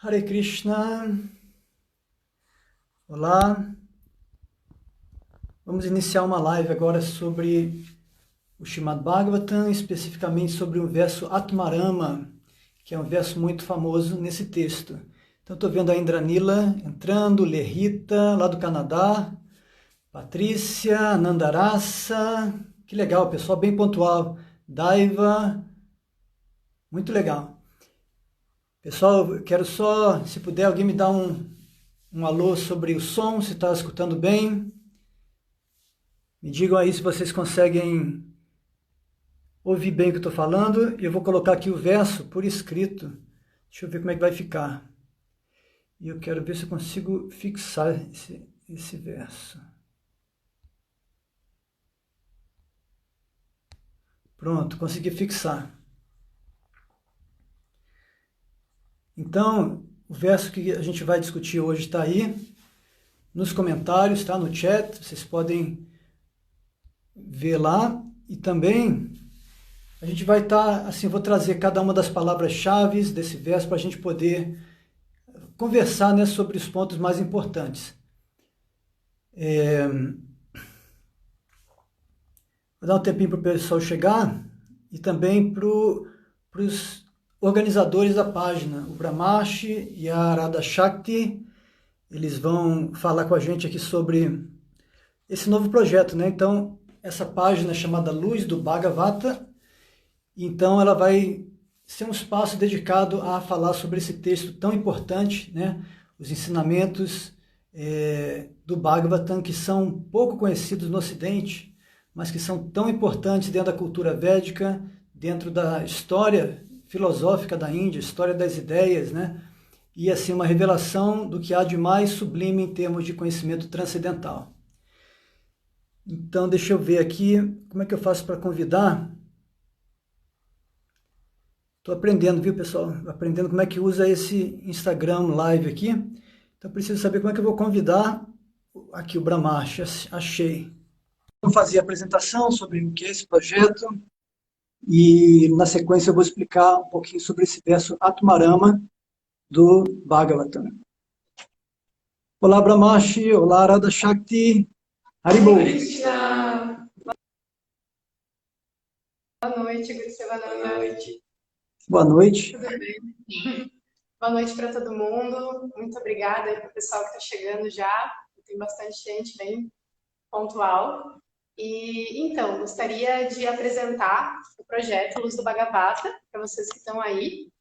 Hare Krishna, olá. Vamos iniciar uma live agora sobre o Srimad Bhagavatam, especificamente sobre o verso Atmarama, que é um verso muito famoso nesse texto. Então estou vendo a Indranila entrando, Lerita, lá do Canadá, Patrícia, Nandarasa, que legal, pessoal bem pontual, Daiva, muito legal. Pessoal, eu quero só, se puder, alguém me dar um alô sobre o som, se está escutando bem. Me digam aí se vocês conseguem ouvir bem o que eu estou falando. Eu vou colocar aqui o verso por escrito. Deixa eu ver como é que vai ficar. E eu quero ver se eu consigo fixar esse verso. Pronto, consegui fixar. Então, o verso que a gente vai discutir hoje está aí, nos comentários, está no chat, vocês podem ver lá. E também a gente vai estar, assim, eu vou trazer cada uma das palavras-chave desse verso para a gente poder conversar, né, sobre os pontos mais importantes. Vou dar um tempinho para o pessoal chegar e também para os organizadores da página, o Brahmashi e a Radha Shakti. Eles vão falar com a gente aqui sobre esse novo projeto, né? Então, essa página é chamada Luz do Bhagavata. Então, ela vai ser um espaço dedicado a falar sobre esse texto tão importante, né? Os ensinamentos do Bhagavatam, que são pouco conhecidos no Ocidente, mas que são tão importantes dentro da cultura védica, dentro da história filosófica da Índia, história das ideias, né? E assim, uma revelação do que há de mais sublime em termos de conhecimento transcendental. Então, deixa eu ver aqui, como é que eu faço para convidar? Estou aprendendo, viu, pessoal? Aprendendo como é que usa esse Instagram Live aqui. Então, preciso saber como é que eu vou convidar aqui o Brahmash. Achei. Vou fazer a apresentação sobre o que é esse projeto e, na sequência, eu vou explicar um pouquinho sobre esse verso Atmarama do Bhagavatam. Olá, Brahmashi. Olá, Radha Shakti. Haribol. Boa noite, Guru Sevananda. Boa noite. Boa noite. Tudo bem? Boa noite para todo mundo. Muito obrigada aí para o pessoal que está chegando já. Tem bastante gente bem pontual. E então, gostaria de apresentar o projeto Luz do Bhagavata para vocês que estão aí.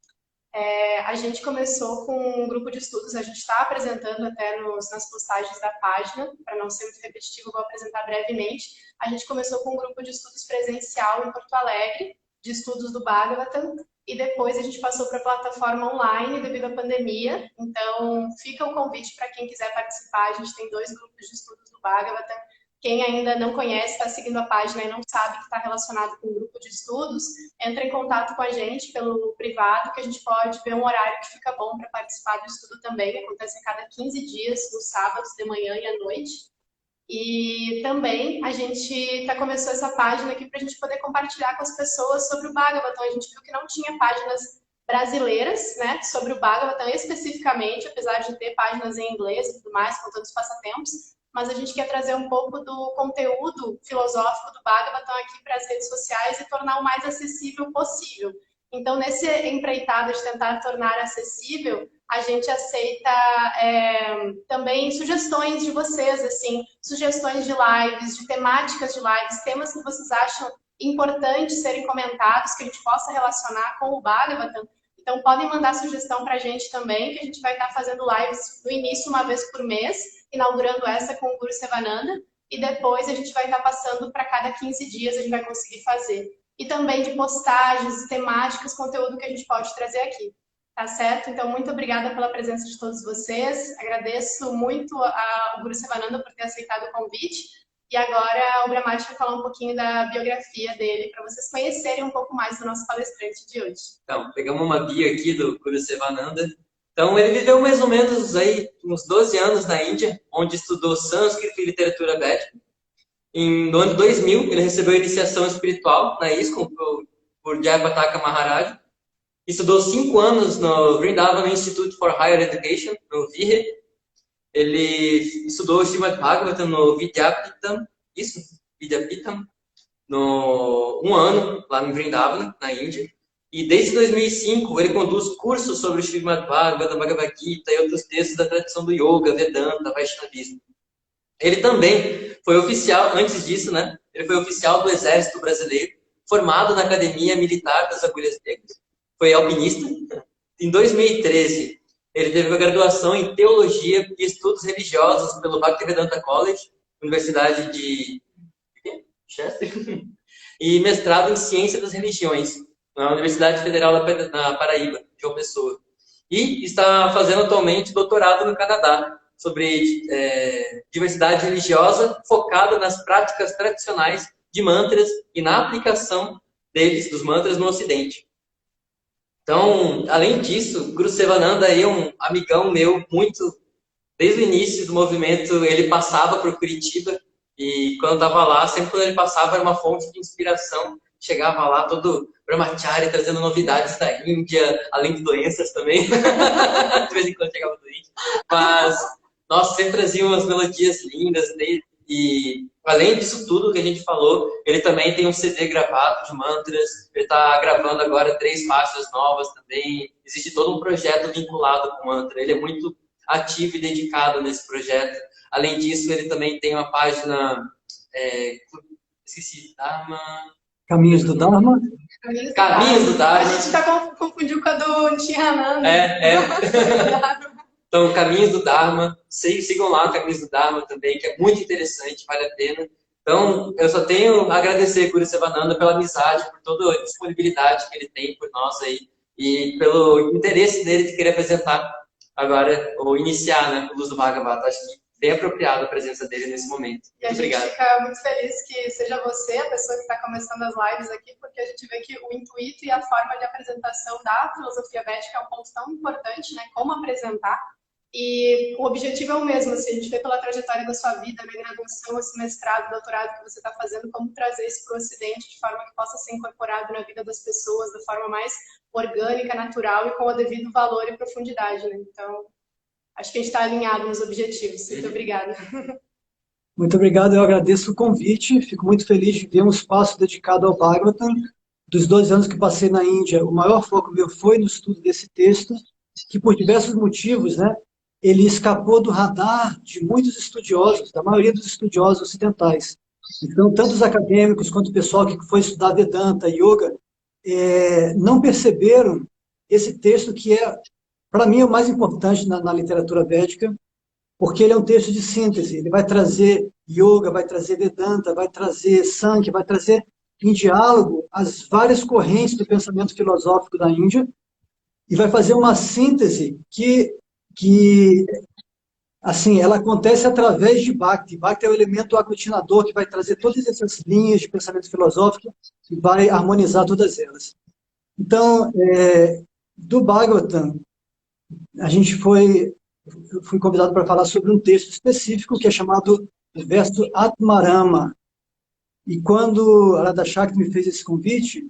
A gente começou com um grupo de estudos, a gente está apresentando até nas postagens da página, para não ser muito repetitivo, vou apresentar brevemente. A gente começou com um grupo de estudos presencial em Porto Alegre, de estudos do Bhagavatam, e depois a gente passou para a plataforma online devido à pandemia. Então, fica o convite para quem quiser participar. A gente tem 2 grupos de estudos do Bhagavatam. Quem ainda não conhece, está seguindo a página e não sabe que está relacionado com um grupo de estudos, entra em contato com a gente pelo privado, que a gente pode ver um horário que fica bom para participar do estudo também. Acontece a cada 15 dias, nos sábados, de manhã e à noite. E também a gente começou essa página aqui para a gente poder compartilhar com as pessoas sobre o Bhagavatam. A gente viu que não tinha páginas brasileiras, né, sobre o Bhagavatam especificamente, apesar de ter páginas em inglês e tudo mais, contando os passatempos, mas a gente quer trazer um pouco do conteúdo filosófico do Bhagavatam aqui para as redes sociais e tornar o mais acessível possível. Então, nesse empreitado de tentar tornar acessível, a gente aceita também sugestões de vocês, assim, sugestões de lives, de temáticas de lives, temas que vocês acham importantes serem comentados, que a gente possa relacionar com o Bhagavatam. Então, podem mandar sugestão para a gente também, que a gente vai estar fazendo lives no início, uma vez por mês, inaugurando essa com o Guru Sevananda, e depois a gente vai estar passando para cada 15 dias, a gente vai conseguir fazer. E também de postagens, temáticas, conteúdo que a gente pode trazer aqui. Tá certo? Então, muito obrigada pela presença de todos vocês. Agradeço muito ao Guru Sevananda por ter aceitado o convite. E agora o Brahmaji vai falar um pouquinho da biografia dele, para vocês conhecerem um pouco mais do nosso palestrante de hoje. Então, pegamos uma bio aqui do Guru Sevananda. Então, ele viveu mais ou menos aí uns 12 anos na Índia, onde estudou sânscrito e literatura védica. No ano 2000, ele recebeu a iniciação espiritual na ISKCON por Jayapataka Maharaj. estudou 5 anos no Vrindavan Institute for Higher Education, no VIHE. Ele estudou o Srimad Bhagavatam no Vidyapitam, isso, Vidyapitam, no 1 ano lá no Vrindavan, na Índia. E desde 2005 ele conduz cursos sobre o Srimad Bhagavatam, Bhagavad Gita e outros textos da tradição do Yoga, Vedanta, Vaishnavismo. Ele também foi oficial, antes disso, né? Ele foi oficial do Exército Brasileiro, formado na Academia Militar das Agulhas Negras, foi alpinista. Em 2013, ele teve a graduação em Teologia e Estudos Religiosos pelo Bhaktivedanta College, Universidade de Chester, e mestrado em Ciência das Religiões, na Universidade Federal na Paraíba, João Pessoa. E está fazendo atualmente doutorado no Canadá, sobre diversidade religiosa, focada nas práticas tradicionais de mantras e na aplicação dos mantras no Ocidente. Então, além disso, Guru Sevananda é um amigão meu, muito, desde o início do movimento, ele passava por Curitiba, e quando eu estava lá, sempre quando ele passava, era uma fonte de inspiração. Chegava lá todo brahmachari, trazendo novidades da Índia, além de doenças também. De vez em quando chegava doente. Mas, nossa, sempre trazia umas melodias lindas. E, além disso tudo que a gente falou, ele também tem um CD gravado de mantras. Ele está gravando agora 3 faixas novas também. Existe todo um projeto vinculado com mantra. Ele é muito ativo e dedicado nesse projeto. Além disso, ele também tem uma página... esqueci, Dharma... Caminhos do Dharma? Caminhos do Dharma. A gente confundiu com a do Nityananda. Então, Caminhos do Dharma. Sigam lá o Caminhos do Dharma também, que é muito interessante, vale a pena. Então, eu só tenho a agradecer Guru Sevananda pela amizade, por toda a disponibilidade que ele tem por nós aí, e pelo interesse dele de querer apresentar agora, ou iniciar, né, o Luz do Bhagavata. Acho que bem apropriada a presença dele nesse momento. E a gente fica muito feliz que seja você a pessoa que está começando as lives aqui, porque a gente vê que o intuito e a forma de apresentação da filosofia védica é um ponto tão importante, né? Como apresentar. E o objetivo é o mesmo, assim, a gente vê pela trajetória da sua vida, na graduação, esse mestrado, doutorado que você está fazendo, como trazer isso para o Ocidente de forma que possa ser incorporado na vida das pessoas da forma mais orgânica, natural e com o devido valor e profundidade, né? Então, acho que a gente está alinhado nos objetivos. Muito obrigada. Muito obrigado, eu agradeço o convite. Fico muito feliz de ver um espaço dedicado ao Bhagavatam. Dos 2 anos que passei na Índia, o maior foco meu foi no estudo desse texto, que por diversos motivos, né, ele escapou do radar de muitos estudiosos, da maioria dos estudiosos ocidentais. Então, tanto os acadêmicos quanto o pessoal que foi estudar Vedanta, Yoga, não perceberam esse texto que é, para mim, o mais importante na literatura védica, porque ele é um texto de síntese. Ele vai trazer Yoga, vai trazer Vedanta, vai trazer Sankhya, vai trazer em diálogo as várias correntes do pensamento filosófico da Índia e vai fazer uma síntese que assim, ela acontece através de Bhakti. Bhakti é o elemento aglutinador que vai trazer todas essas linhas de pensamento filosófico e vai harmonizar todas elas. Então, do Bhagavatam, eu fui convidado para falar sobre um texto específico que é chamado o verso Atmarama. E quando a Radha Shakti me fez esse convite,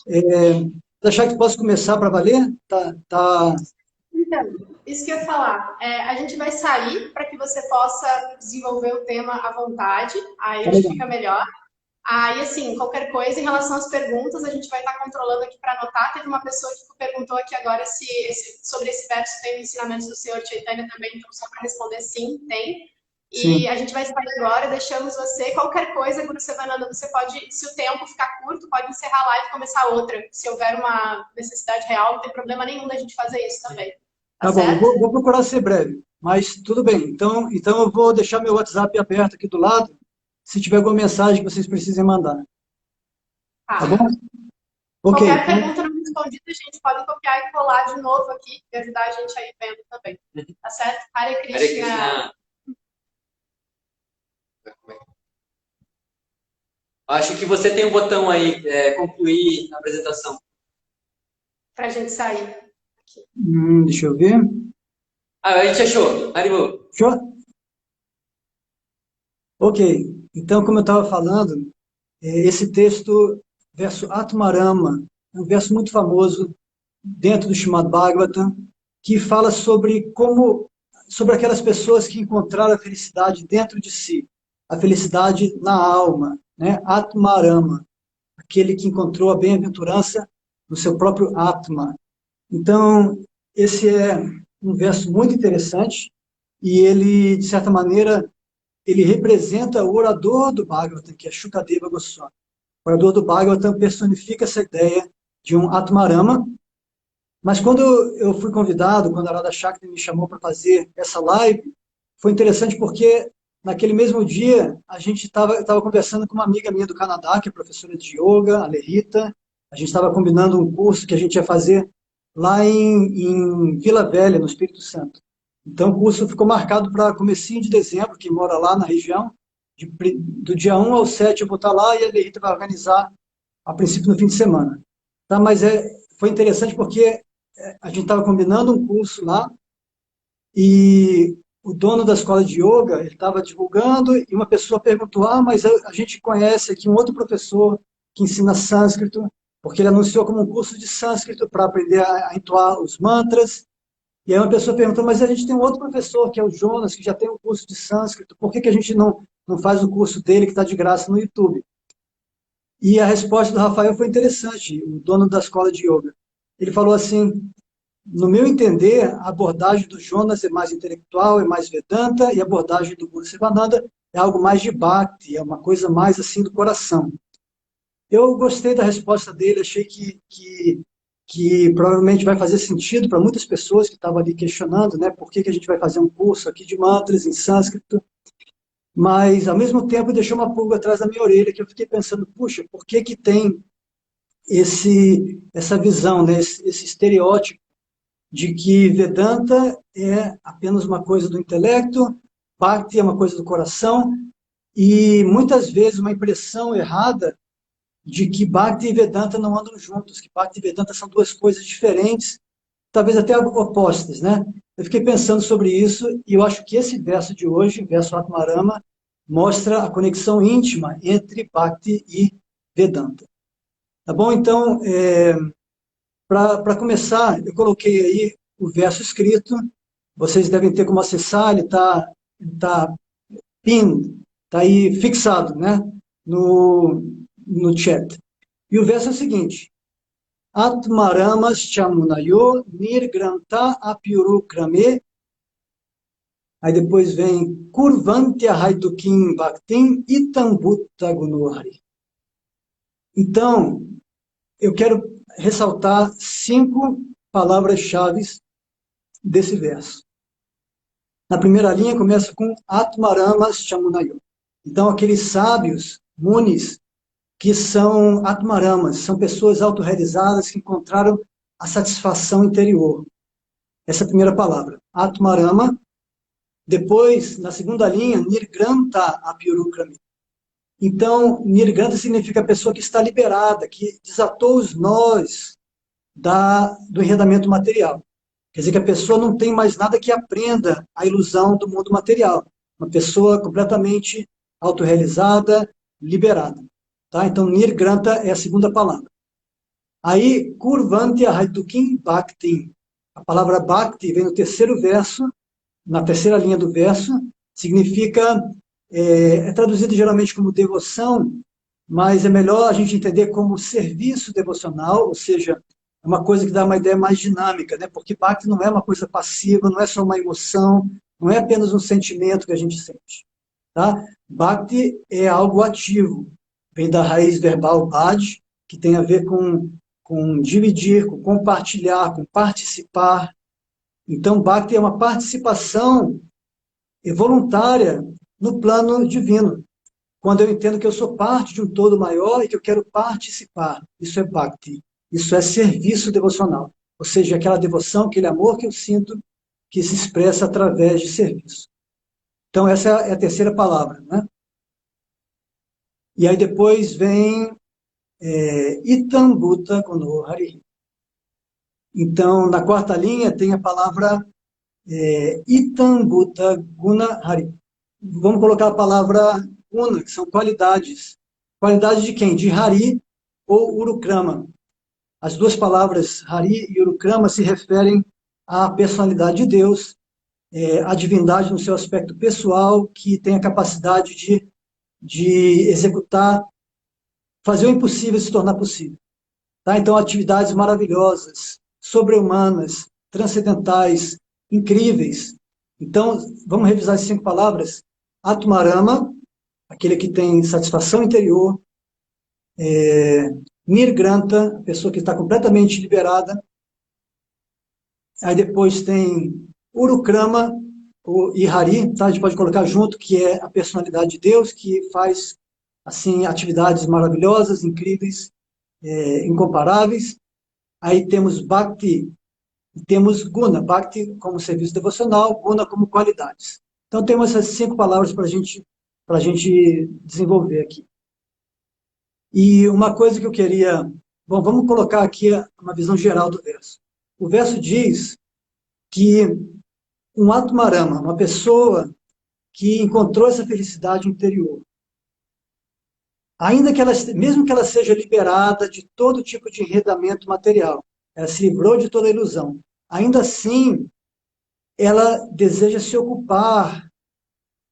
Radha Shakti, posso começar para valer? Então, isso que eu ia falar. A gente vai sair para que você possa desenvolver o tema à vontade, aí acho que fica melhor. Aí, assim, qualquer coisa em relação às perguntas, a gente vai estar controlando aqui para anotar. Teve uma pessoa que perguntou aqui agora sobre esse verso tem ensinamentos do Senhor Chaitanya também, então só para responder sim, tem. E sim, a gente vai sair agora, deixamos você. Qualquer coisa, Guru Sevananda, você pode, se o tempo ficar curto, pode encerrar a live e começar outra. Se houver uma necessidade real, não tem problema nenhum da gente fazer isso também. Tá bom, vou procurar ser breve, mas tudo bem. Então eu vou deixar meu WhatsApp aberto aqui do lado, se tiver alguma mensagem que vocês precisem mandar. Tá bom? Ok. Qualquer pergunta não respondida, a gente pode copiar e colar de novo aqui e ajudar a gente aí vendo também. Tá certo? Hare Krishna. Hare Krishna. Acho que você tem um botão aí, concluir a apresentação. Pra gente sair. Deixa eu ver. A gente achou. Haribo. Show? Ok. Então, como eu estava falando, esse texto, verso Atmarama, é um verso muito famoso dentro do Srimad Bhagavatam, que fala sobre aquelas pessoas que encontraram a felicidade dentro de si, a felicidade na alma, né? Atmarama, aquele que encontrou a bem-aventurança no seu próprio Atma. Então, esse é um verso muito interessante e ele, de certa maneira, ele representa o orador do Bhagavatam, que é Shukadeva Goswami. O orador do Bhagavatam personifica essa ideia de um Atmarama, mas quando eu fui convidado, quando a Radha Shakti me chamou para fazer essa live, foi interessante porque naquele mesmo dia a gente estava conversando com uma amiga minha do Canadá, que é professora de yoga, a Lerita. A gente estava combinando um curso que a gente ia fazer lá em Vila Velha, no Espírito Santo. Então o curso ficou marcado para comecinho de dezembro, quem mora lá na região, do dia 1 ao 7 eu vou estar lá e a Lerita vai organizar, a princípio, no fim de semana. Tá? Mas foi interessante porque a gente estava combinando um curso lá e o dono da escola de yoga, ele estava divulgando e uma pessoa perguntou, mas a gente conhece aqui um outro professor que ensina sânscrito, porque ele anunciou como um curso de sânscrito para aprender a entoar os mantras. E aí uma pessoa perguntou, mas a gente tem um outro professor, que é o Jonas, que já tem um curso de sânscrito, por que a gente não faz o curso dele que está de graça no YouTube? E a resposta do Rafael foi interessante, o dono da escola de yoga. Ele falou assim, no meu entender, a abordagem do Jonas é mais intelectual, é mais Vedanta, e a abordagem do Guru Sivananda é algo mais de Bhakti, é uma coisa mais assim do coração. Eu gostei da resposta dele, achei que provavelmente vai fazer sentido para muitas pessoas que estavam ali questionando, né, por que a gente vai fazer um curso aqui de mantras em sânscrito, mas ao mesmo tempo deixou uma pulga atrás da minha orelha, que eu fiquei pensando, puxa, por que tem essa visão, né, esse estereótipo de que Vedanta é apenas uma coisa do intelecto, Bhakti é uma coisa do coração, e muitas vezes uma impressão errada de que Bhakti e Vedanta não andam juntos, que Bhakti e Vedanta são duas coisas diferentes, talvez até opostas, né? Eu fiquei pensando sobre isso e eu acho que esse verso de hoje, verso Atmarama, mostra a conexão íntima entre Bhakti e Vedanta. Tá bom? Então, para começar, eu coloquei aí o verso escrito, vocês devem ter como acessar, ele tá pinned, está aí fixado, né? No chat. E o verso é o seguinte, Atmaramas chamunayo nirgranta apyurukrame. Aí depois vem Kurvantya haidukim bhaktim itam bhutta gunohari. Então, eu quero ressaltar 5 palavras-chave desse verso. Na primeira linha começa com Atmaramas chamunayo. Então, aqueles sábios, munis, que são Atmaramas, são pessoas autorrealizadas que encontraram a satisfação interior. Essa é a primeira palavra, Atmarama. Depois, na segunda linha, Nirgranta apyurukrami. Então, Nirgranta significa a pessoa que está liberada, que desatou os nós do enredamento material. Quer dizer que a pessoa não tem mais nada que aprenda a ilusão do mundo material. Uma pessoa completamente autorrealizada, liberada. Tá? Então, Nirgranta é a segunda palavra. Aí, Kurvantya Haidukim Bhakti. A palavra Bhakti vem no terceiro verso, na terceira linha do verso, significa, é traduzido geralmente como devoção, mas é melhor a gente entender como serviço devocional, ou seja, é uma coisa que dá uma ideia mais dinâmica, né? Porque Bhakti não é uma coisa passiva, não é só uma emoção, não é apenas um sentimento que a gente sente. Tá? Bhakti é algo ativo, vem da raiz verbal bhaj, que tem a ver com dividir, com compartilhar, com participar. Então, Bhakti é uma participação voluntária no plano divino. Quando eu entendo que eu sou parte de um todo maior e que eu quero participar, isso é Bhakti. Isso é serviço devocional. Ou seja, aquela devoção, aquele amor que eu sinto que se expressa através de serviço. Então, essa é a terceira palavra, né? E aí depois vem Itam Bhutta Gunohari. Então, na quarta linha tem a palavra Itam Bhutta Gunahari. Vamos colocar a palavra Guna, que são qualidades. Qualidades de quem? De Hari ou Urukrama. As duas palavras Hari e Urukrama se referem à personalidade de Deus, a divindade no seu aspecto pessoal, que tem a capacidade de executar, fazer o impossível se tornar possível. Tá? Então, atividades maravilhosas, sobre-humanas, transcendentais, incríveis. Então, vamos revisar as 5 palavras. Atmarama, aquele que tem satisfação interior. Nirgranta, a pessoa que está completamente liberada. Aí depois tem Urukrama e Hari, tá? A gente pode colocar junto, que é a personalidade de Deus, que faz assim atividades maravilhosas, incríveis, incomparáveis. Aí temos Bhakti e temos Guna. Bhakti como serviço devocional, Guna como qualidades. Então temos essas 5 palavras para a gente desenvolver aqui. E uma coisa que eu queria... Bom, vamos colocar aqui uma visão geral do verso. O verso diz que um Atmarama, uma pessoa que encontrou essa felicidade interior, ainda que ela, mesmo que ela seja liberada de todo tipo de enredamento material, ela se livrou de toda ilusão, ainda assim, ela deseja se ocupar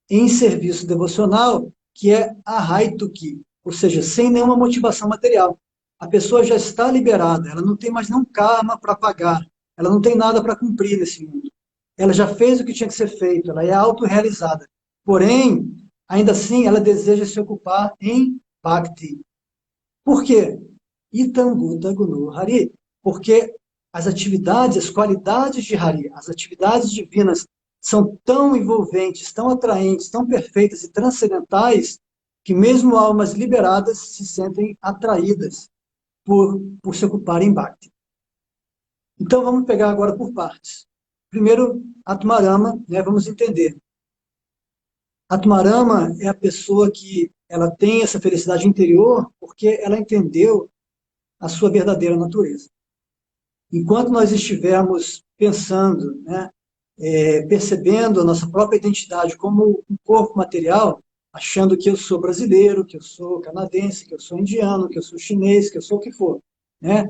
em serviço devocional, que é a Haituki, ou seja, sem nenhuma motivação material. A pessoa já está liberada, ela não tem mais nenhum karma para pagar, ela não tem nada para cumprir nesse mundo. Ela já fez o que tinha que ser feito, ela é autorrealizada. Porém, ainda assim, ela deseja se ocupar em Bhakti. Por quê? Itanguta Gunu Hari. Porque as atividades, as qualidades de Hari, as atividades divinas são tão envolventes, tão atraentes, tão perfeitas e transcendentais, que mesmo almas liberadas se sentem atraídas por se ocuparem em Bhakti. Então, vamos pegar agora por partes. Primeiro, Atmarama, né, vamos entender. Atmarama é a pessoa que ela tem essa felicidade interior porque ela entendeu a sua verdadeira natureza. Enquanto nós estivermos pensando, né, percebendo a nossa própria identidade como um corpo material, achando que eu sou brasileiro, que eu sou canadense, que eu sou indiano, que eu sou chinês, que eu sou o que for, né?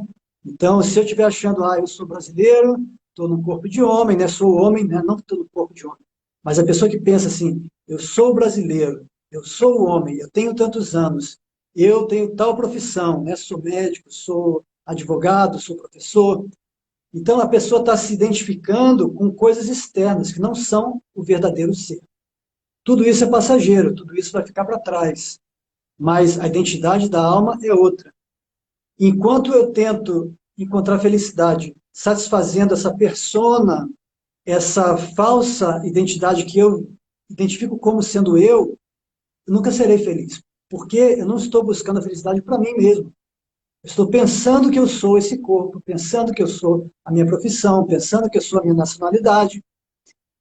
Então, se eu estiver achando, eu sou brasileiro, estou no corpo de homem, né? Sou homem, né? Não estou no corpo de homem. Mas a pessoa que pensa assim, eu sou brasileiro, eu sou homem, eu tenho tantos anos, eu tenho tal profissão, né? Sou médico, sou advogado, sou professor. Então, a pessoa está se identificando com coisas externas, que não são o verdadeiro ser. Tudo isso é passageiro, tudo isso vai ficar para trás. Mas a identidade da alma é outra. Enquanto eu tento encontrar felicidade satisfazendo essa persona, essa falsa identidade que eu identifico como sendo eu nunca serei feliz. Porque eu não estou buscando a felicidade para mim mesmo. Eu estou pensando que eu sou esse corpo, pensando que eu sou a minha profissão, pensando que eu sou a minha nacionalidade.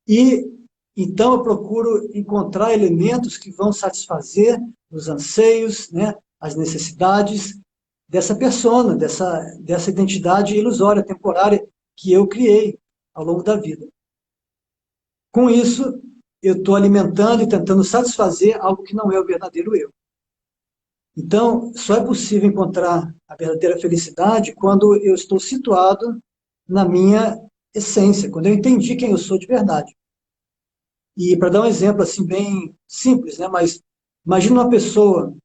E então eu procuro encontrar elementos que vão satisfazer os anseios, né, as necessidades dessa persona, dessa identidade ilusória, temporária, que eu criei ao longo da vida. Com isso, eu estou alimentando e tentando satisfazer algo que não é o verdadeiro eu. Então, só é possível encontrar a verdadeira felicidade quando eu estou situado na minha essência, quando eu entendi quem eu sou de verdade. E para dar um exemplo assim bem simples, né, mas imagina uma pessoa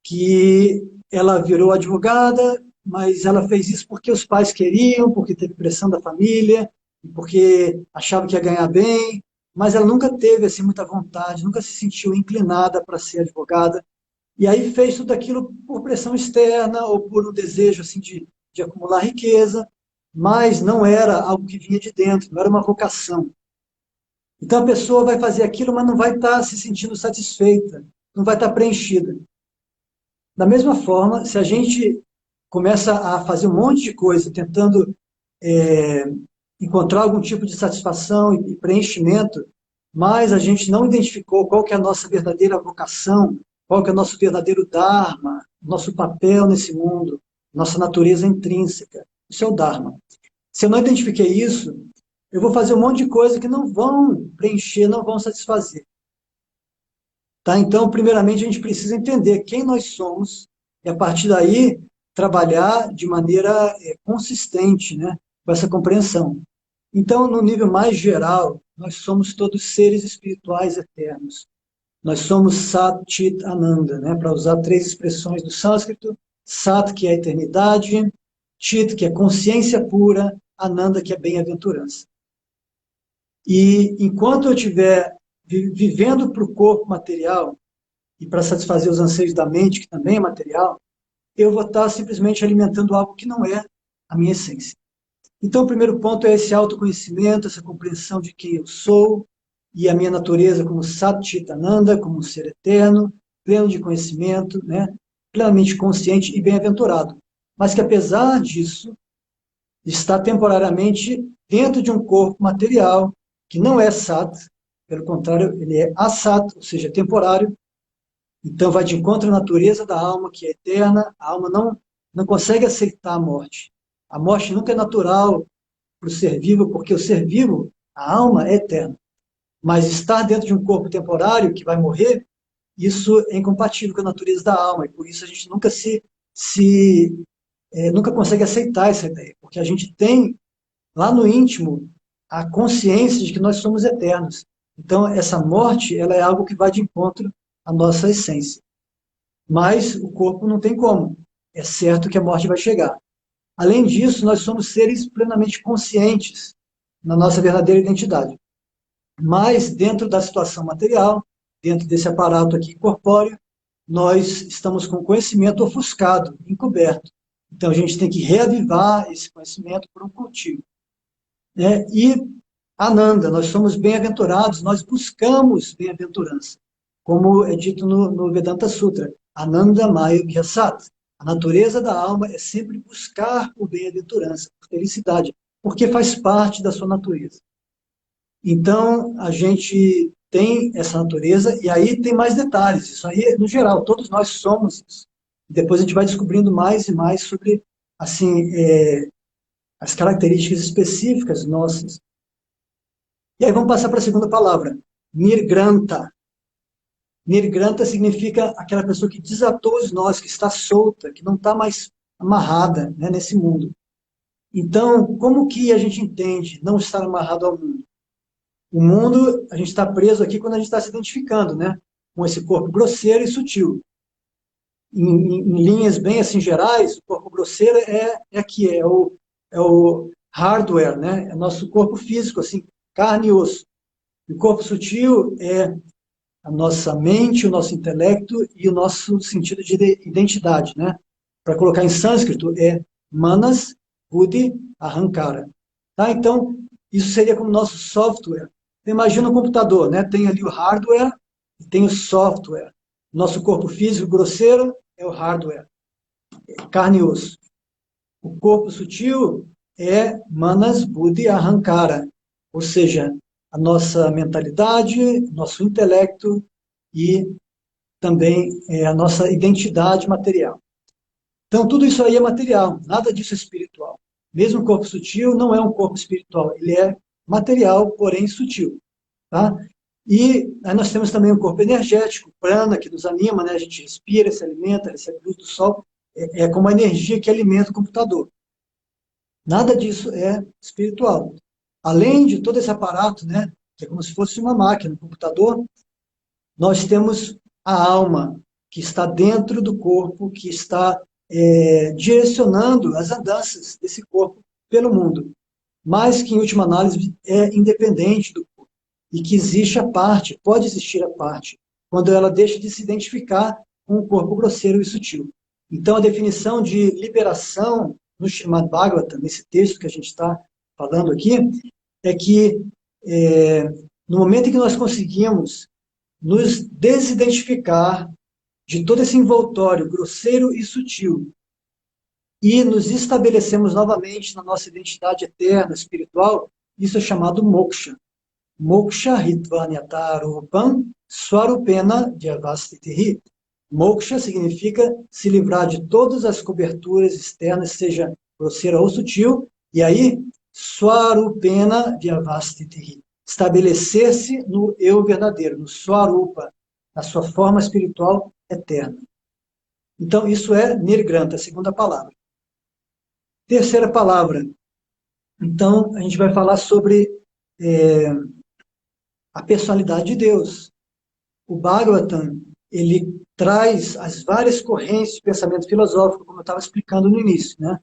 que ela virou advogada, mas ela fez isso porque os pais queriam, porque teve pressão da família, porque achava que ia ganhar bem, mas ela nunca teve assim, muita vontade, nunca se sentiu inclinada para ser advogada, e aí fez tudo aquilo por pressão externa ou por um desejo assim, de acumular riqueza, mas não era algo que vinha de dentro, não era uma vocação. Então a pessoa vai fazer aquilo, mas não vai estar se sentindo satisfeita, não vai estar preenchida. Da mesma forma, se a gente começa a fazer um monte de coisa, tentando encontrar algum tipo de satisfação e preenchimento, mas a gente não identificou qual que é a nossa verdadeira vocação, qual que é o nosso verdadeiro dharma, nosso papel nesse mundo, nossa natureza intrínseca. Isso é o dharma. Se eu não identifiquei isso, eu vou fazer um monte de coisa que não vão preencher, não vão satisfazer. Tá? Então, primeiramente, a gente precisa entender quem nós somos, e a partir daí, trabalhar de maneira consistente, né, com essa compreensão. Então, no nível mais geral, nós somos todos seres espirituais eternos. Nós somos Sat, Chit, Ananda, né, para usar 3 expressões do sânscrito: Sat, que é a eternidade; Chit, que é consciência pura; Ananda, que é bem-aventurança. E enquanto eu estiver vivendo para o corpo material e para satisfazer os anseios da mente, que também é material, eu vou estar simplesmente alimentando algo que não é a minha essência. Então, o primeiro ponto é esse autoconhecimento, essa compreensão de quem eu sou e a minha natureza como Sat Chit Ananda, como um ser eterno, pleno de conhecimento, né, plenamente consciente e bem-aventurado. Mas que, apesar disso, está temporariamente dentro de um corpo material, que não é Sat, pelo contrário, ele é Asat, ou seja, temporário. Então, vai de encontro à natureza da alma, que é eterna. A alma não consegue aceitar a morte. A morte nunca é natural para o ser vivo, porque o ser vivo, a alma, é eterna. Mas estar dentro de um corpo temporário que vai morrer, isso é incompatível com a natureza da alma. E por isso a gente nunca consegue aceitar essa ideia. Porque a gente tem, lá no íntimo, a consciência de que nós somos eternos. Então, essa morte, ela é algo que vai de encontro à nossa essência. Mas o corpo não tem como. É certo que a morte vai chegar. Além disso, nós somos seres plenamente conscientes na nossa verdadeira identidade. Mas, dentro da situação material, dentro desse aparato aqui corpóreo, nós estamos com conhecimento ofuscado, encoberto. Então, a gente tem que reavivar esse conhecimento por um cultivo. E Ananda, nós somos bem-aventurados, nós buscamos bem-aventurança. Como é dito no Vedanta Sutra, Ananda Maya Vyasat. A natureza da alma é sempre buscar por bem-aventurança, por felicidade, porque faz parte da sua natureza. Então, a gente tem essa natureza, e aí tem mais detalhes. Isso aí, no geral, todos nós somos isso. Depois a gente vai descobrindo mais e mais sobre, assim, as características específicas nossas. E aí vamos passar para a segunda palavra, Nirgranta. Nirgranta significa aquela pessoa que desatou os nós, que está solta, que não está mais amarrada, né, nesse mundo. Então, como que a gente entende não estar amarrado ao mundo? O mundo, a gente está preso aqui quando a gente está se identificando, né, com esse corpo grosseiro e sutil. Em linhas bem assim gerais, o corpo grosseiro é o hardware, né, é nosso corpo físico, assim, carne e osso. E o corpo sutil é a nossa mente, o nosso intelecto e o nosso sentido de identidade, né? Para colocar em sânscrito é manas, buddhi, ahankara. Tá? Então, isso seria como nosso software. Então, imagina um computador, né? Tem ali o hardware e tem o software. Nosso corpo físico grosseiro é o hardware, carne e osso. O corpo sutil é manas, buddhi, ahankara, ou seja, a nossa mentalidade, nosso intelecto e também a nossa identidade material. Então, tudo isso aí é material, nada disso é espiritual. Mesmo o corpo sutil não é um corpo espiritual, ele é material, porém sutil. Tá? E aí nós temos também um corpo energético, prana, que nos anima, né? A gente respira, se alimenta, recebe luz do sol, é como a energia que alimenta o computador. Nada disso é espiritual. Além de todo esse aparato, né, que é como se fosse uma máquina, um computador, nós temos a alma, que está dentro do corpo, que está direcionando as andanças desse corpo pelo mundo, mas que, em última análise, é independente do corpo, e que existe a parte, pode existir a parte, quando ela deixa de se identificar com o corpo grosseiro e sutil. Então, a definição de liberação no Srimad Bhagavatam, nesse texto que a gente está falando aqui, é que no momento em que nós conseguimos nos desidentificar de todo esse envoltório grosseiro e sutil e nos estabelecemos novamente na nossa identidade eterna, espiritual, isso é chamado moksha. Moksha hitvanyata-rupam swarupena vyavastitihi. Moksha significa se livrar de todas as coberturas externas, seja grosseira ou sutil, e aí, swarupena vyavastitihi. Estabelecer-se no eu verdadeiro, no swarupa, na sua forma espiritual eterna. Então, isso é Nirgranta, a segunda palavra. Terceira palavra. Então, a gente vai falar sobre a personalidade de Deus. O Bhagavatam, ele traz as várias correntes de pensamento filosófico, como eu estava explicando no início, né?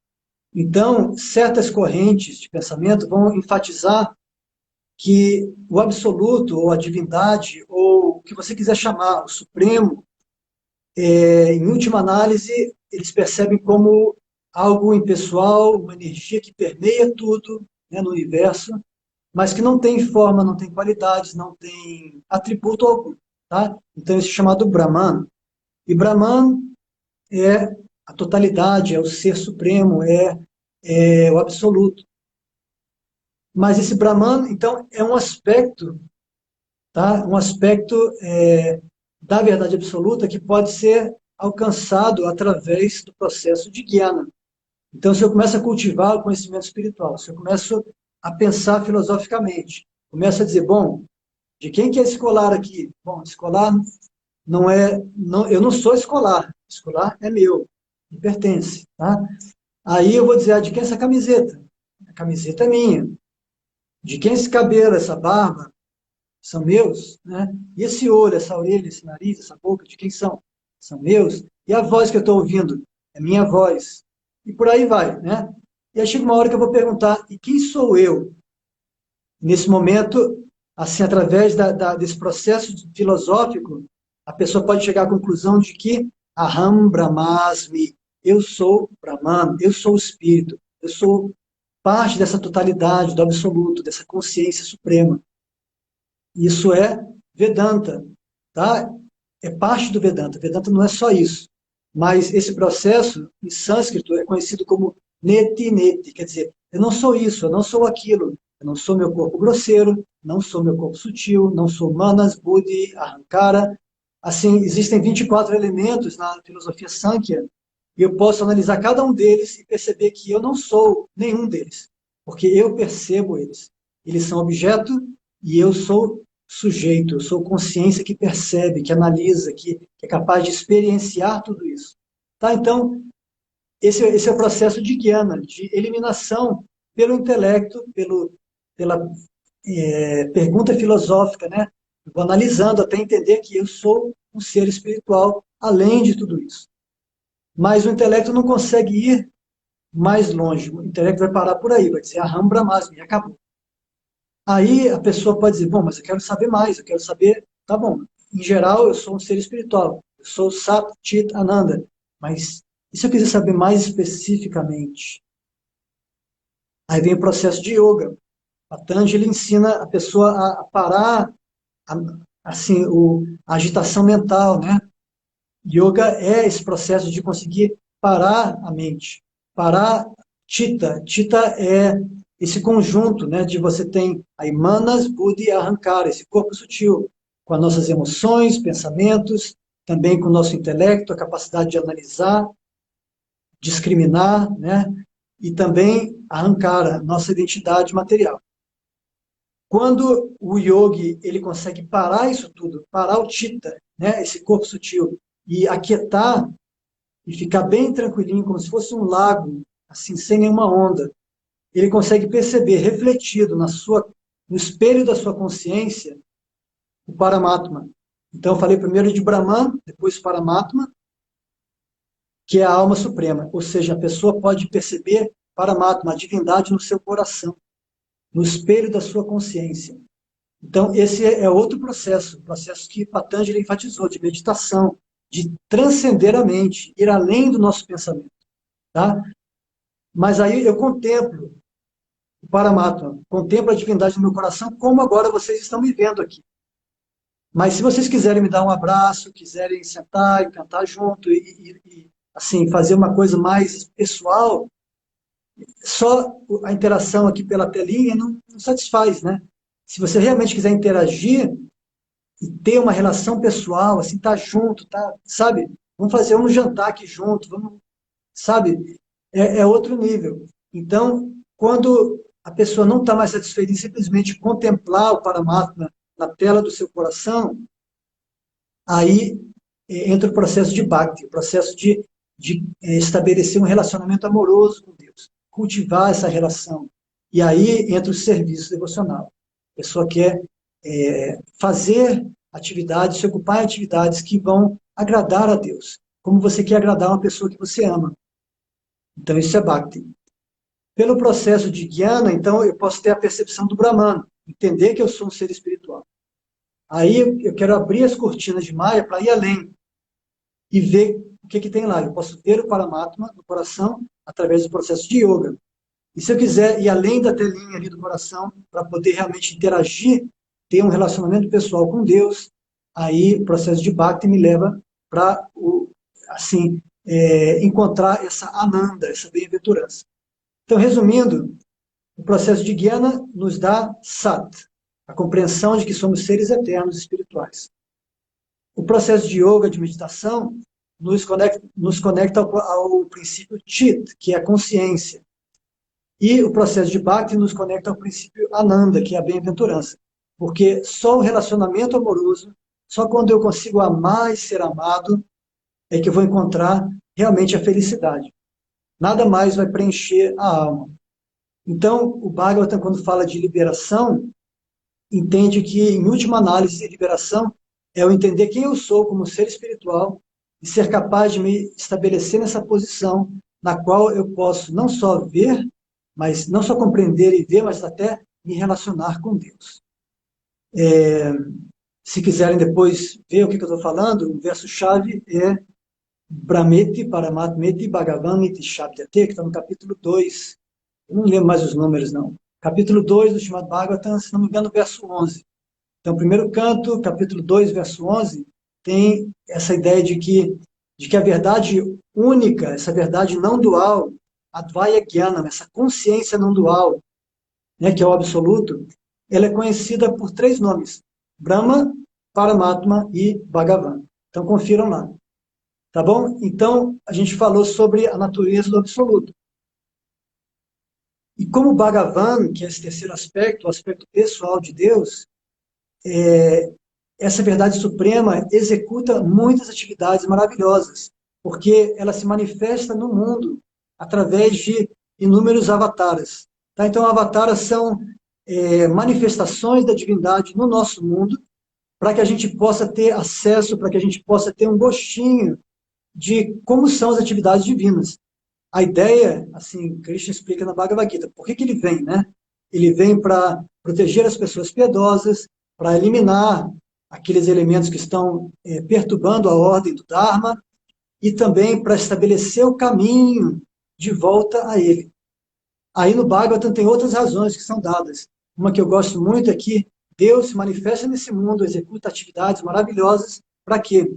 Então, certas correntes de pensamento vão enfatizar que o absoluto, ou a divindade, ou o que você quiser chamar, o supremo, em última análise, eles percebem como algo impessoal, uma energia que permeia tudo, né, no universo, mas que não tem forma, não tem qualidades, não tem atributo algum. Tá? Então, isso é chamado Brahman. E Brahman é a totalidade, é o ser supremo, é o absoluto. Mas esse Brahman, então, é um aspecto, tá? Um aspecto da verdade absoluta que pode ser alcançado através do processo de Jnana. Então, se eu começo a cultivar o conhecimento espiritual, se eu começo a pensar filosoficamente, começo a dizer, bom, de quem que é escolar aqui? Bom, escolar não é, não, eu não sou escolar, escolar é meu, me pertence, tá? Aí eu vou dizer, de quem é essa camiseta? A camiseta é minha. De quem é esse cabelo, essa barba? São meus, né? E esse olho, essa orelha, esse nariz, essa boca, de quem são? São meus. E a voz que eu estou ouvindo? É minha voz. E por aí vai, né? E aí chega uma hora que eu vou perguntar, e quem sou eu? Nesse momento, assim, através desse processo filosófico, a pessoa pode chegar à conclusão de que Aham Brahmasmi, eu sou Brahman, eu sou o Espírito, eu sou parte dessa totalidade, do absoluto, dessa consciência suprema. Isso é Vedanta, tá? É parte do Vedanta. Vedanta não é só isso. Mas esse processo, em sânscrito, é conhecido como neti neti, quer dizer, eu não sou isso, eu não sou aquilo, eu não sou meu corpo grosseiro, não sou meu corpo sutil, não sou manas, buddhi, ahankara. Assim, existem 24 elementos na filosofia Sankhya, e eu posso analisar cada um deles e perceber que eu não sou nenhum deles, porque eu percebo eles. Eles são objeto e eu sou sujeito, eu sou consciência que percebe, que analisa, que é capaz de experienciar tudo isso. Tá? Então, esse é o processo de Jnana, de eliminação pelo intelecto, pela pergunta filosófica, né? Eu vou analisando até entender que eu sou um ser espiritual, além de tudo isso. Mas o intelecto não consegue ir mais longe. O intelecto vai parar por aí, vai dizer Aham Brahmasmi, e acabou. Aí a pessoa pode dizer, bom, mas eu quero saber mais, eu quero saber, tá bom, em geral eu sou um ser espiritual, eu sou Sat Chit Ananda, mas e se eu quiser saber mais especificamente? Aí vem o processo de yoga. Patanjali ensina a pessoa a parar assim, a agitação mental, né? Yoga é esse processo de conseguir parar a mente, parar Chitta. Chitta é esse conjunto, né, de você tem aí manas, buddhi e ahankara, esse corpo sutil, com as nossas emoções, pensamentos, também com o nosso intelecto, a capacidade de analisar, discriminar, né, e também ahankara, nossa identidade material. Quando o yogi ele consegue parar isso tudo, parar o Chitta, né, esse corpo sutil, e aquietar e ficar bem tranquilinho, como se fosse um lago, assim, sem nenhuma onda, ele consegue perceber, refletido no espelho da sua consciência, o Paramatma. Então, eu falei primeiro de Brahman, depois Paramatma, que é a alma suprema. Ou seja, a pessoa pode perceber Paramatma, a divindade no seu coração, no espelho da sua consciência. Então, esse é outro processo, processo que Patanjali enfatizou, de meditação, de transcender a mente, ir além do nosso pensamento. Tá? Mas aí eu contemplo o Paramatma, contemplo a divindade no meu coração, como agora vocês estão me vendo aqui. Mas se vocês quiserem me dar um abraço, quiserem sentar e cantar junto, e assim, fazer uma coisa mais pessoal, só a interação aqui pela telinha não satisfaz, né? Se você realmente quiser interagir e ter uma relação pessoal, assim, tá junto, tá, sabe? Vamos fazer um jantar aqui junto, vamos, sabe? É outro nível. Então, quando a pessoa não está mais satisfeita em simplesmente contemplar o Paramatma na tela do seu coração, aí entra o processo de bhakti, o processo de estabelecer um relacionamento amoroso com Deus, cultivar essa relação. E aí entra o serviço devocional. A pessoa quer fazer atividades, se ocupar em atividades que vão agradar a Deus, como você quer agradar uma pessoa que você ama. Então, isso é bhakti. Pelo processo de jnana, então, eu posso ter a percepção do Brahman, entender que eu sou um ser espiritual. Aí eu quero abrir as cortinas de Maya para ir além e ver o que tem lá. Eu posso ver o Paramatma no coração através do processo de yoga. E se eu quiser ir além da telinha ali do coração, para poder realmente interagir, ter um relacionamento pessoal com Deus, aí o processo de Bhakti me leva para, assim, encontrar essa Ananda, essa bem-aventurança. Então, resumindo, o processo de Jnana nos dá Sat, a compreensão de que somos seres eternos espirituais. O processo de yoga, de meditação, nos conecta ao princípio Chit, que é a consciência. E o processo de Bhakti nos conecta ao princípio Ananda, que é a bem-aventurança. Porque só o relacionamento amoroso, só quando eu consigo amar e ser amado, é que eu vou encontrar realmente a felicidade. Nada mais vai preencher a alma. Então, o Bhagavatam, quando fala de liberação, entende que, em última análise, liberação é eu entender quem eu sou como ser espiritual e ser capaz de me estabelecer nessa posição na qual eu posso não só ver, mas não só compreender e ver, mas até me relacionar com Deus. Se quiserem depois ver o que eu estou falando, o verso-chave é Brahmeti Paramatmeti Bhagavan Iti Shabdate, que está no capítulo 2. Eu não lembro mais os números, não. Capítulo 2 do Srimad Bhagavatam, se não me engano, verso 11. Então, o primeiro canto, capítulo 2, verso 11, tem essa ideia de que a verdade única, essa verdade não dual, Advaya Jnanam, essa consciência não dual, né, que é o absoluto, ela é conhecida por 3 nomes: Brahma, Paramatma e Bhagavan. Então, confiram lá. Tá bom? Então, a gente falou sobre a natureza do absoluto. E como Bhagavan, que é esse terceiro aspecto, o aspecto pessoal de Deus, essa verdade suprema executa muitas atividades maravilhosas, porque ela se manifesta no mundo através de inúmeros avataras. Tá? Então, avataras são manifestações da divindade no nosso mundo, para que a gente possa ter acesso, para que a gente possa ter um gostinho de como são as atividades divinas. A ideia, assim, Krishna explica na Bhagavad Gita, por que ele vem, né? Ele vem para proteger as pessoas piedosas, para eliminar aqueles elementos que estão perturbando a ordem do Dharma, e também para estabelecer o caminho de volta a ele. Aí no Bhagavatam tem outras razões que são dadas. Uma que eu gosto muito é que Deus se manifesta nesse mundo, executa atividades maravilhosas, para quê?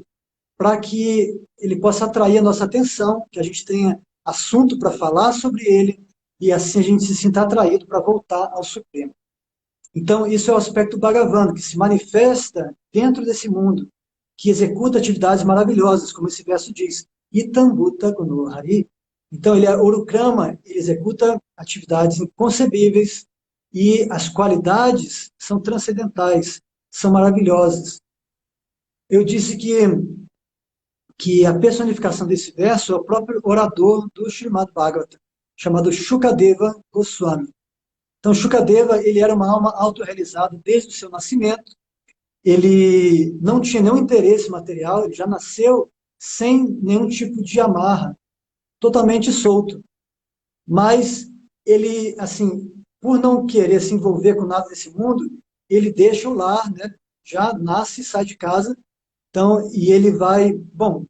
Para que ele possa atrair a nossa atenção, que a gente tenha assunto para falar sobre ele, e assim a gente se sinta atraído para voltar ao Supremo. Então, isso é o aspecto Bhagavan, que se manifesta dentro desse mundo, que executa atividades maravilhosas, como esse verso diz, Itambuta Gunohari. Então, ele é Urukrama, ele executa atividades inconcebíveis, e as qualidades são transcendentais, são maravilhosas. Eu disse que a personificação desse verso é o próprio orador do Srimad Bhagavatam, chamado Shukadeva Goswami. Então, Shukadeva, ele era uma alma autorrealizada desde o seu nascimento, ele não tinha nenhum interesse material, ele já nasceu sem nenhum tipo de amarra, totalmente solto. Mas ele, assim, por não querer se envolver com nada desse mundo, ele deixa o lar, né? Já nasce, sai de casa, então, e ele vai, bom,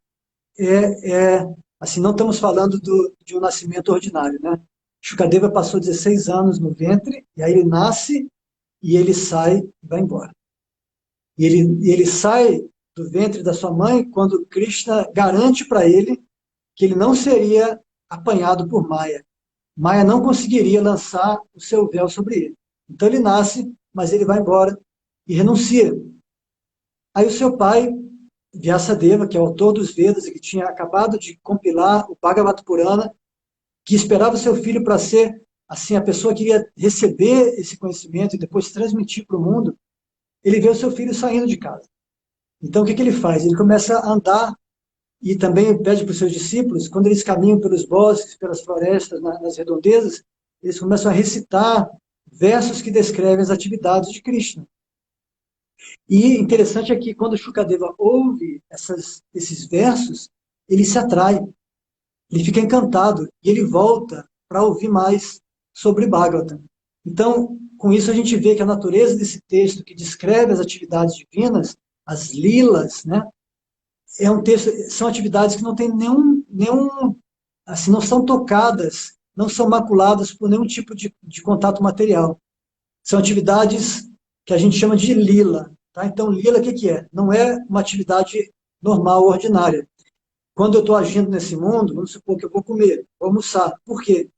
assim, não estamos falando de um nascimento ordinário, né? Shukadeva passou 16 anos no ventre, e aí ele nasce, e ele sai e vai embora. E ele sai do ventre da sua mãe quando Krishna garante para ele que ele não seria apanhado por Maya. Maya não conseguiria lançar o seu véu sobre ele. Então ele nasce, mas ele vai embora e renuncia. Aí o seu pai, Vyasadeva, que é o autor dos Vedas e que tinha acabado de compilar o Bhagavata Purana, que esperava o seu filho para ser assim a pessoa que ia receber esse conhecimento e depois transmitir para o mundo, ele vê o seu filho saindo de casa. Então, o que ele faz? Ele começa a andar e também pede para os seus discípulos, quando eles caminham pelos bosques, pelas florestas, nas redondezas, eles começam a recitar versos que descrevem as atividades de Krishna. E interessante é que quando Shukadeva ouve esses versos, ele se atrai, ele fica encantado e ele volta para ouvir mais sobre Bhagavatam. Então, com isso a gente vê que a natureza desse texto que descreve as atividades divinas, as lilas, né, é um texto, são atividades que não tem nenhum assim, não são tocadas, não são maculadas por nenhum tipo de contato material. São atividades que a gente chama de lila. Tá? Então, lila, o que é? Não é uma atividade normal, ordinária. Quando eu estou agindo nesse mundo, vamos supor que eu vou comer, vou almoçar. Por quê?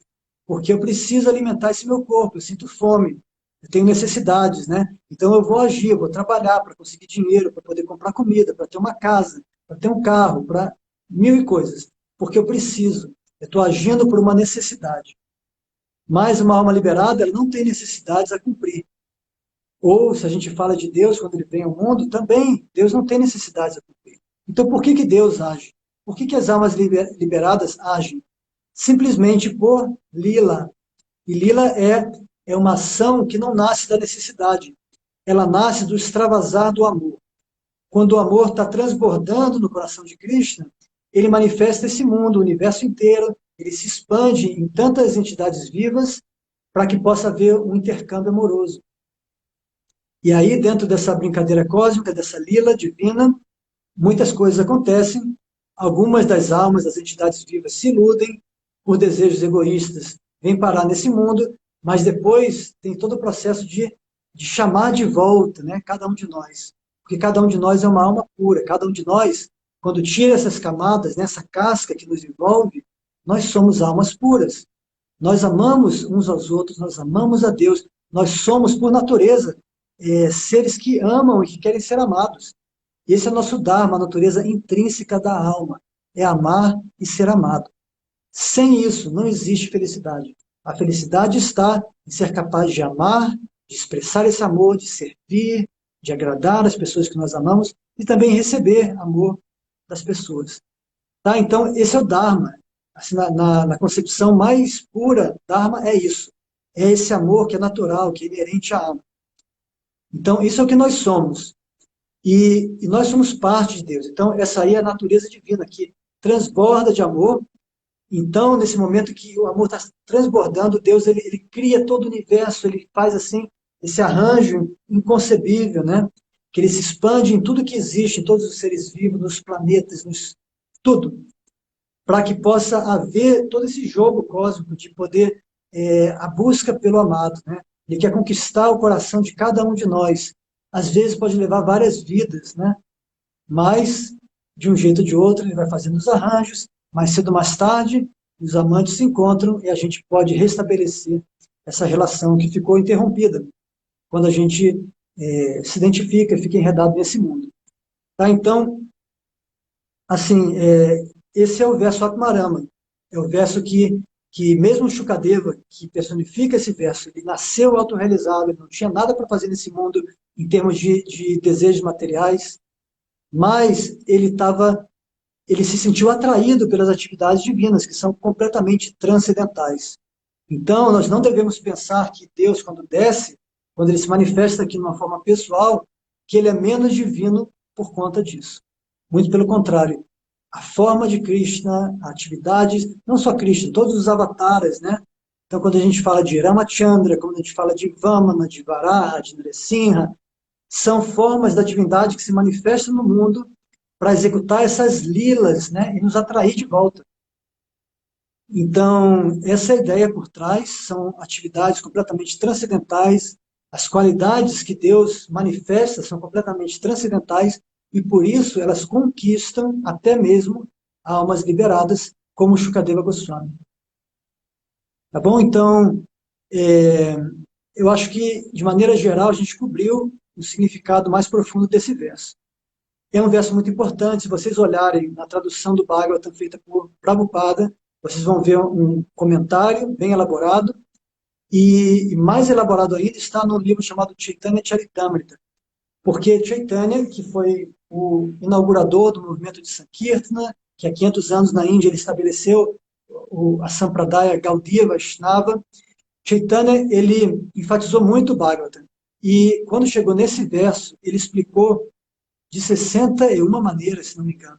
Porque eu preciso alimentar esse meu corpo, eu sinto fome, eu tenho necessidades, né? Então eu vou agir, eu vou trabalhar para conseguir dinheiro, para poder comprar comida, para ter uma casa, para ter um carro, para mil e coisas. Porque eu preciso, eu estou agindo por uma necessidade. Mas uma alma liberada, ela não tem necessidades a cumprir. Ou, se a gente fala de Deus, quando ele vem ao mundo, também, Deus não tem necessidades a cumprir. Então, por que Deus age? Por que as almas liberadas agem? Simplesmente por lila. E lila é uma ação que não nasce da necessidade. Ela nasce do extravasar do amor. Quando o amor está transbordando no coração de Krishna, ele manifesta esse mundo, o universo inteiro, ele se expande em tantas entidades vivas para que possa haver um intercâmbio amoroso. E aí, dentro dessa brincadeira cósmica, dessa lila divina, muitas coisas acontecem. Algumas das almas, das entidades vivas, se iludem por desejos egoístas, vêm parar nesse mundo, mas depois tem todo o processo de chamar de volta, né, cada um de nós. Porque cada um de nós é uma alma pura. Cada um de nós, quando tira essas camadas, né, essa casca que nos envolve, nós somos almas puras. Nós amamos uns aos outros, nós amamos a Deus. Nós somos, por natureza, seres que amam e que querem ser amados. Esse é o nosso Dharma, a natureza intrínseca da alma. É amar e ser amado. Sem isso, não existe felicidade. A felicidade está em ser capaz de amar, de expressar esse amor, de servir, de agradar as pessoas que nós amamos e também receber amor das pessoas. Tá? Então, esse é o Dharma. Assim, na concepção mais pura, Dharma é isso. É esse amor que é natural, que é inerente à alma. Então, isso é o que nós somos. E nós somos parte de Deus. Então, essa aí é a natureza divina, que transborda de amor. Então, nesse momento que o amor está transbordando, Deus ele cria todo o universo, ele faz assim esse arranjo inconcebível, né? Que ele se expande em tudo que existe, em todos os seres vivos, nos planetas, tudo, para que possa haver todo esse jogo cósmico de poder, a busca pelo amado, né? Ele quer conquistar o coração de cada um de nós. Às vezes pode levar várias vidas, né? Mas, de um jeito ou de outro, ele vai fazendo os arranjos. Mais cedo ou mais tarde, os amantes se encontram e a gente pode restabelecer essa relação que ficou interrompida quando a gente se identifica, fica enredado nesse mundo. Tá? Então, assim, esse é o verso Atmarama. É o verso que mesmo Shukadeva, que personifica esse verso, ele nasceu autorrealizado, ele não tinha nada para fazer nesse mundo em termos de desejos materiais, mas ele se sentiu atraído pelas atividades divinas, que são completamente transcendentais. Então, nós não devemos pensar que Deus, quando desce, quando ele se manifesta aqui de uma forma pessoal, que ele é menos divino por conta disso. Muito pelo contrário. A forma de Krishna, a atividade, não só Krishna, todos os avatares, né? Então, quando a gente fala de Ramachandra, quando a gente fala de Vamana, de Varaha, de Nrsimha, são formas da divindade que se manifestam no mundo para executar essas lilas, né, e nos atrair de volta. Então, essa é a ideia por trás, são atividades completamente transcendentais, as qualidades que Deus manifesta são completamente transcendentais, e por isso elas conquistam até mesmo almas liberadas, como Shukadeva Goswami. Tá bom? Então, eu acho que, de maneira geral, a gente cobriu o significado mais profundo desse verso. É um verso muito importante. Se vocês olharem na tradução do Bhagavatam feita por Prabhupada, vocês vão ver um comentário bem elaborado, e mais elaborado ainda está no livro chamado Chaitanya Charitamrita, porque Chaitanya, que foi o inaugurador do movimento de Sankirtana, que há 500 anos na Índia ele estabeleceu a Sampradaya Gaudiya Vaishnava. Chaitanya, ele enfatizou muito o Bhagavatam. E quando chegou nesse verso, ele explicou de 61 maneiras, se não me engano.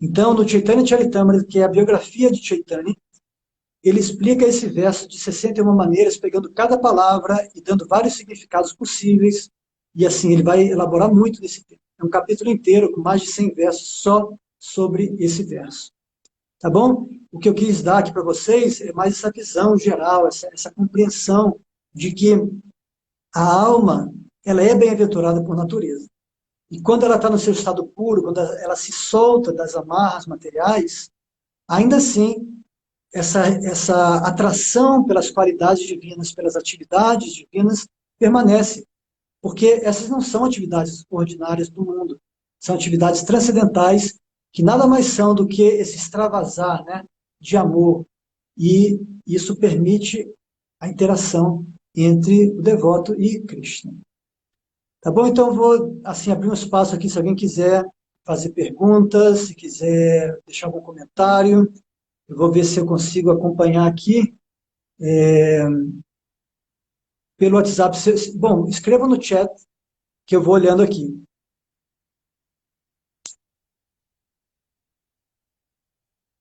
Então, no Chaitanya Charitamrita, que é a biografia de Chaitanya, ele explica esse verso de 61 maneiras, pegando cada palavra e dando vários significados possíveis. E assim, ele vai elaborar muito nesse tema. É um capítulo inteiro, com mais de 100 versos, só sobre esse verso. Tá bom? O que eu quis dar aqui para vocês é mais essa visão geral, essa compreensão de que a alma, ela é bem-aventurada por natureza. E quando ela está no seu estado puro, quando ela se solta das amarras materiais, ainda assim, essa atração pelas qualidades divinas, pelas atividades divinas, permanece. Porque essas não são atividades ordinárias do mundo. São atividades transcendentais que nada mais são do que esse extravasar, né, de amor. E isso permite a interação entre o devoto e Krishna. Tá bom? Então eu vou assim, abrir um espaço aqui se alguém quiser fazer perguntas, se quiser deixar algum comentário. Eu vou ver se eu consigo acompanhar aqui pelo WhatsApp. Bom, escreva no chat que eu vou olhando aqui.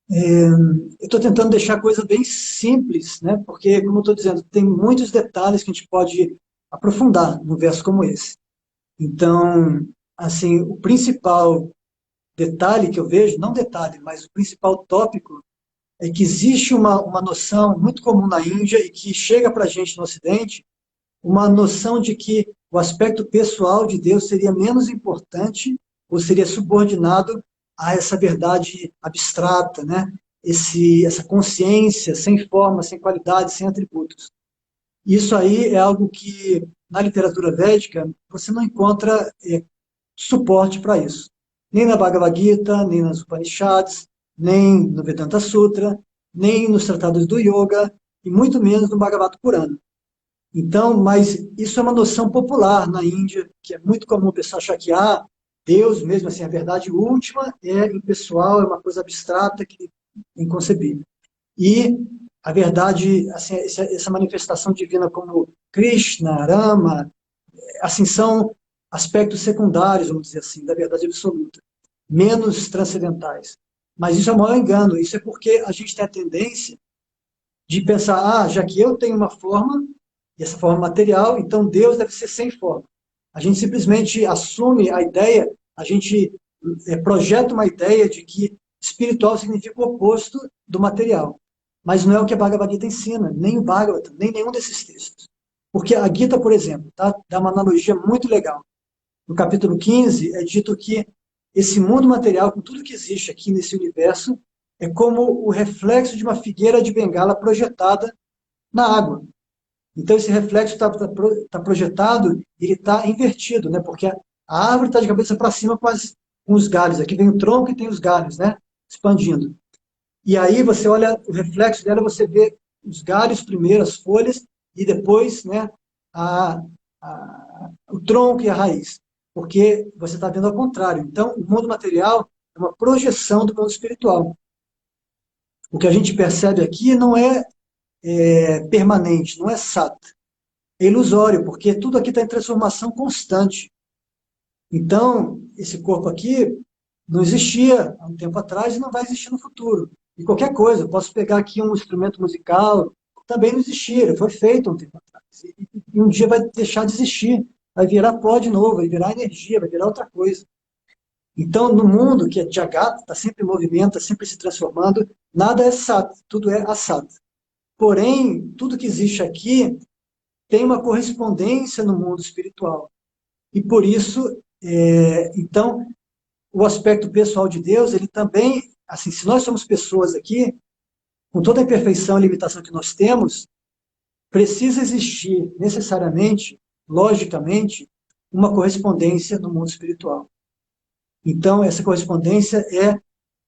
Eu estou tentando deixar a coisa bem simples, né? Porque, como eu estou dizendo, tem muitos detalhes que a gente pode aprofundar num verso como esse. Então, assim, o principal detalhe que eu vejo, não detalhe, mas o principal tópico, é que existe uma noção muito comum na Índia e que chega para a gente no Ocidente, uma noção de que o aspecto pessoal de Deus seria menos importante ou seria subordinado a essa verdade abstrata, né? Essa consciência sem forma, sem qualidade, sem atributos. Isso aí é algo que, na literatura védica, você não encontra suporte para isso. Nem na Bhagavad Gita, nem nas Upanishads, nem no Vedanta Sutra, nem nos tratados do Yoga, e muito menos no Bhagavata Purana. Então, mas isso é uma noção popular na Índia, que é muito comum o pessoal achar que Deus mesmo, assim, a verdade última é impessoal, é uma coisa abstrata, que é inconcebível. E a verdade, assim, essa manifestação divina como Krishna, Rama, assim, são aspectos secundários, vamos dizer assim, da verdade absoluta, menos transcendentais. Mas isso é o maior engano, isso é porque a gente tem a tendência de pensar, já que eu tenho uma forma, e essa forma material, então Deus deve ser sem forma. A gente simplesmente assume a ideia, a gente projeta uma ideia de que espiritual significa o oposto do material. Mas não é o que a Bhagavad Gita ensina, nem o Bhagavatam, nem nenhum desses textos. Porque a Gita, por exemplo, dá uma analogia muito legal. No capítulo 15, é dito que esse mundo material, com tudo que existe aqui nesse universo, é como o reflexo de uma figueira de bengala projetada na água. Então, esse reflexo está projetado, ele está invertido, né? Porque a árvore está de cabeça para cima com os galhos. Aqui vem o tronco e tem os galhos, né? Expandindo. E aí você olha o reflexo dela, você vê os galhos primeiro, as folhas, e depois, né, o tronco e a raiz. Porque você está vendo ao contrário. Então, o mundo material é uma projeção do mundo espiritual. O que a gente percebe aqui não é permanente, não é sat. É ilusório, porque tudo aqui está em transformação constante. Então, esse corpo aqui não existia há um tempo atrás e não vai existir no futuro. E qualquer coisa, eu posso pegar aqui um instrumento musical, também não existia, ele foi feito há um tempo atrás. E um dia vai deixar de existir, vai virar pó de novo, vai virar energia, vai virar outra coisa. Então, no mundo que é Jagat, está sempre em movimento, está sempre se transformando, nada é sat, tudo é asat. Porém, tudo que existe aqui tem uma correspondência no mundo espiritual. E por isso, então, o aspecto pessoal de Deus, ele também, assim, se nós somos pessoas aqui, com toda a imperfeição e limitação que nós temos, precisa existir necessariamente, logicamente, uma correspondência no mundo espiritual. Então, essa correspondência é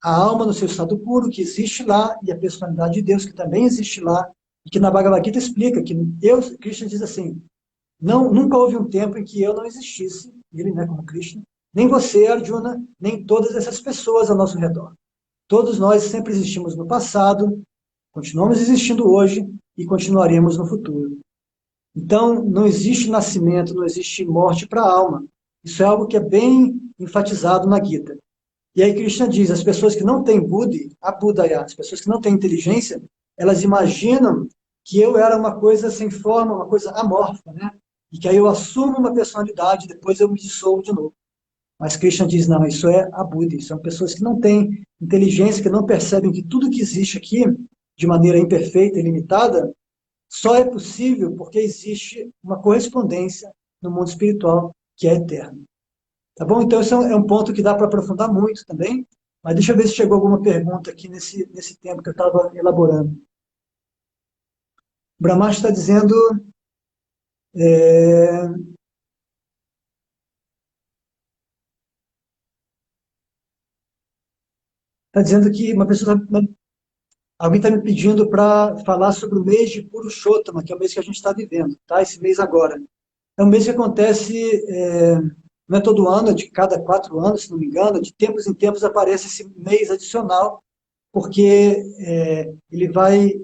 a alma no seu estado puro, que existe lá, e a personalidade de Deus, que também existe lá, e que na Bhagavad Gita explica que Krishna diz assim, nunca houve um tempo em que eu não existisse, ele, né, como Krishna, Nem você, Arjuna, nem todas essas pessoas ao nosso redor. Todos nós sempre existimos no passado, continuamos existindo hoje e continuaremos no futuro. Então, não existe nascimento, não existe morte para a alma. Isso é algo que é bem enfatizado na Gita. E aí Krishna diz, as pessoas que não têm buddhi, abudaya, as pessoas que não têm inteligência, elas imaginam que eu era uma coisa sem forma, uma coisa amorfa, né? E que aí eu assumo uma personalidade, depois eu me dissolvo de novo. Mas Krishna diz, não, isso é abuddhi, são pessoas que não têm inteligência, que não percebem que tudo que existe aqui, de maneira imperfeita e limitada, só é possível porque existe uma correspondência no mundo espiritual que é eterno. Tá bom? Então, esse é um ponto que dá para aprofundar muito também, mas deixa eu ver se chegou alguma pergunta aqui nesse tempo que eu estava elaborando. O Brahmash está dizendo... Está dizendo que uma pessoa... Alguém está me pedindo para falar sobre o mês de Purushottama, que é o mês que a gente está vivendo, tá? Esse mês agora. É um mês que acontece, não é todo ano, é de cada 4 anos, se não me engano, de tempos em tempos aparece esse mês adicional, porque ele vai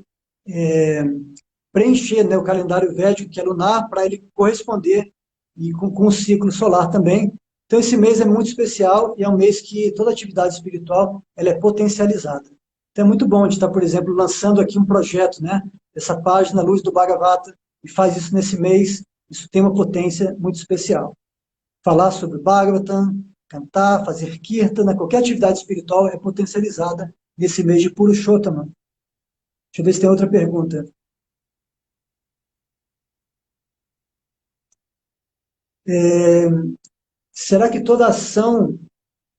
preencher, né, o calendário védico, que é lunar, para ele corresponder e com o ciclo solar também. Então, esse mês é muito especial e é um mês que toda atividade espiritual ela é potencializada. Então, é muito bom a gente estar, por exemplo, lançando aqui um projeto, né, essa página Luz do Bhagavata, e faz isso nesse mês. Isso tem uma potência muito especial. Falar sobre Bhagavatam, cantar, fazer kirtana, qualquer atividade espiritual é potencializada nesse mês de Purushottama. Deixa eu ver se tem outra pergunta. Será que toda ação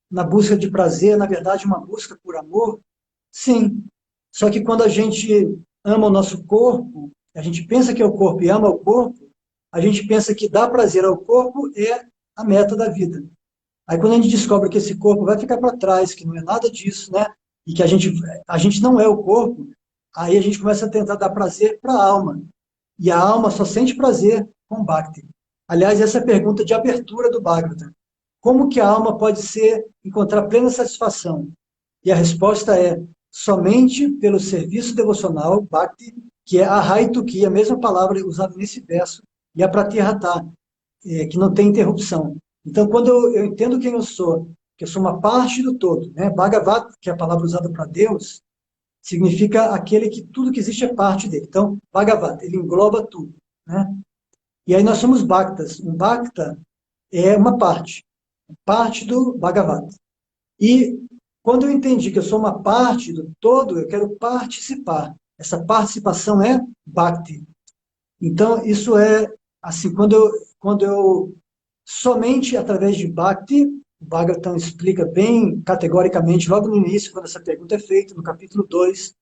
na busca de prazer é, na verdade, uma busca por amor? Sim. Só que quando a gente ama o nosso corpo, a gente pensa que é o corpo e ama o corpo, a gente pensa que dar prazer ao corpo é a meta da vida. Aí quando a gente descobre que esse corpo vai ficar para trás, que não é nada disso, né? E que a gente não é o corpo, aí a gente começa a tentar dar prazer para a alma. E a alma só sente prazer com Bhakti. Aliás, essa é a pergunta de abertura do Bhagavatam. Como que a alma pode encontrar plena satisfação? E a resposta é somente pelo serviço devocional, Bhakti, que é Ahaituki, a mesma palavra usada nesse verso, e a Pratyahata, que não tem interrupção. Então, quando eu entendo quem eu sou, que eu sou uma parte do todo, né? Bhagavat, que é a palavra usada para Deus, significa aquele que tudo que existe é parte dele. Então, Bhagavat, ele engloba tudo, né? E aí nós somos Bhaktas. Um Bhakta é uma parte do Bhagavat. E quando eu entendi que eu sou uma parte do todo, eu quero participar. Essa participação é Bhakti. Então, isso é, assim, quando eu somente através de Bhakti, o Bhagavatam explica bem categoricamente, logo no início, quando essa pergunta é feita, no capítulo 2.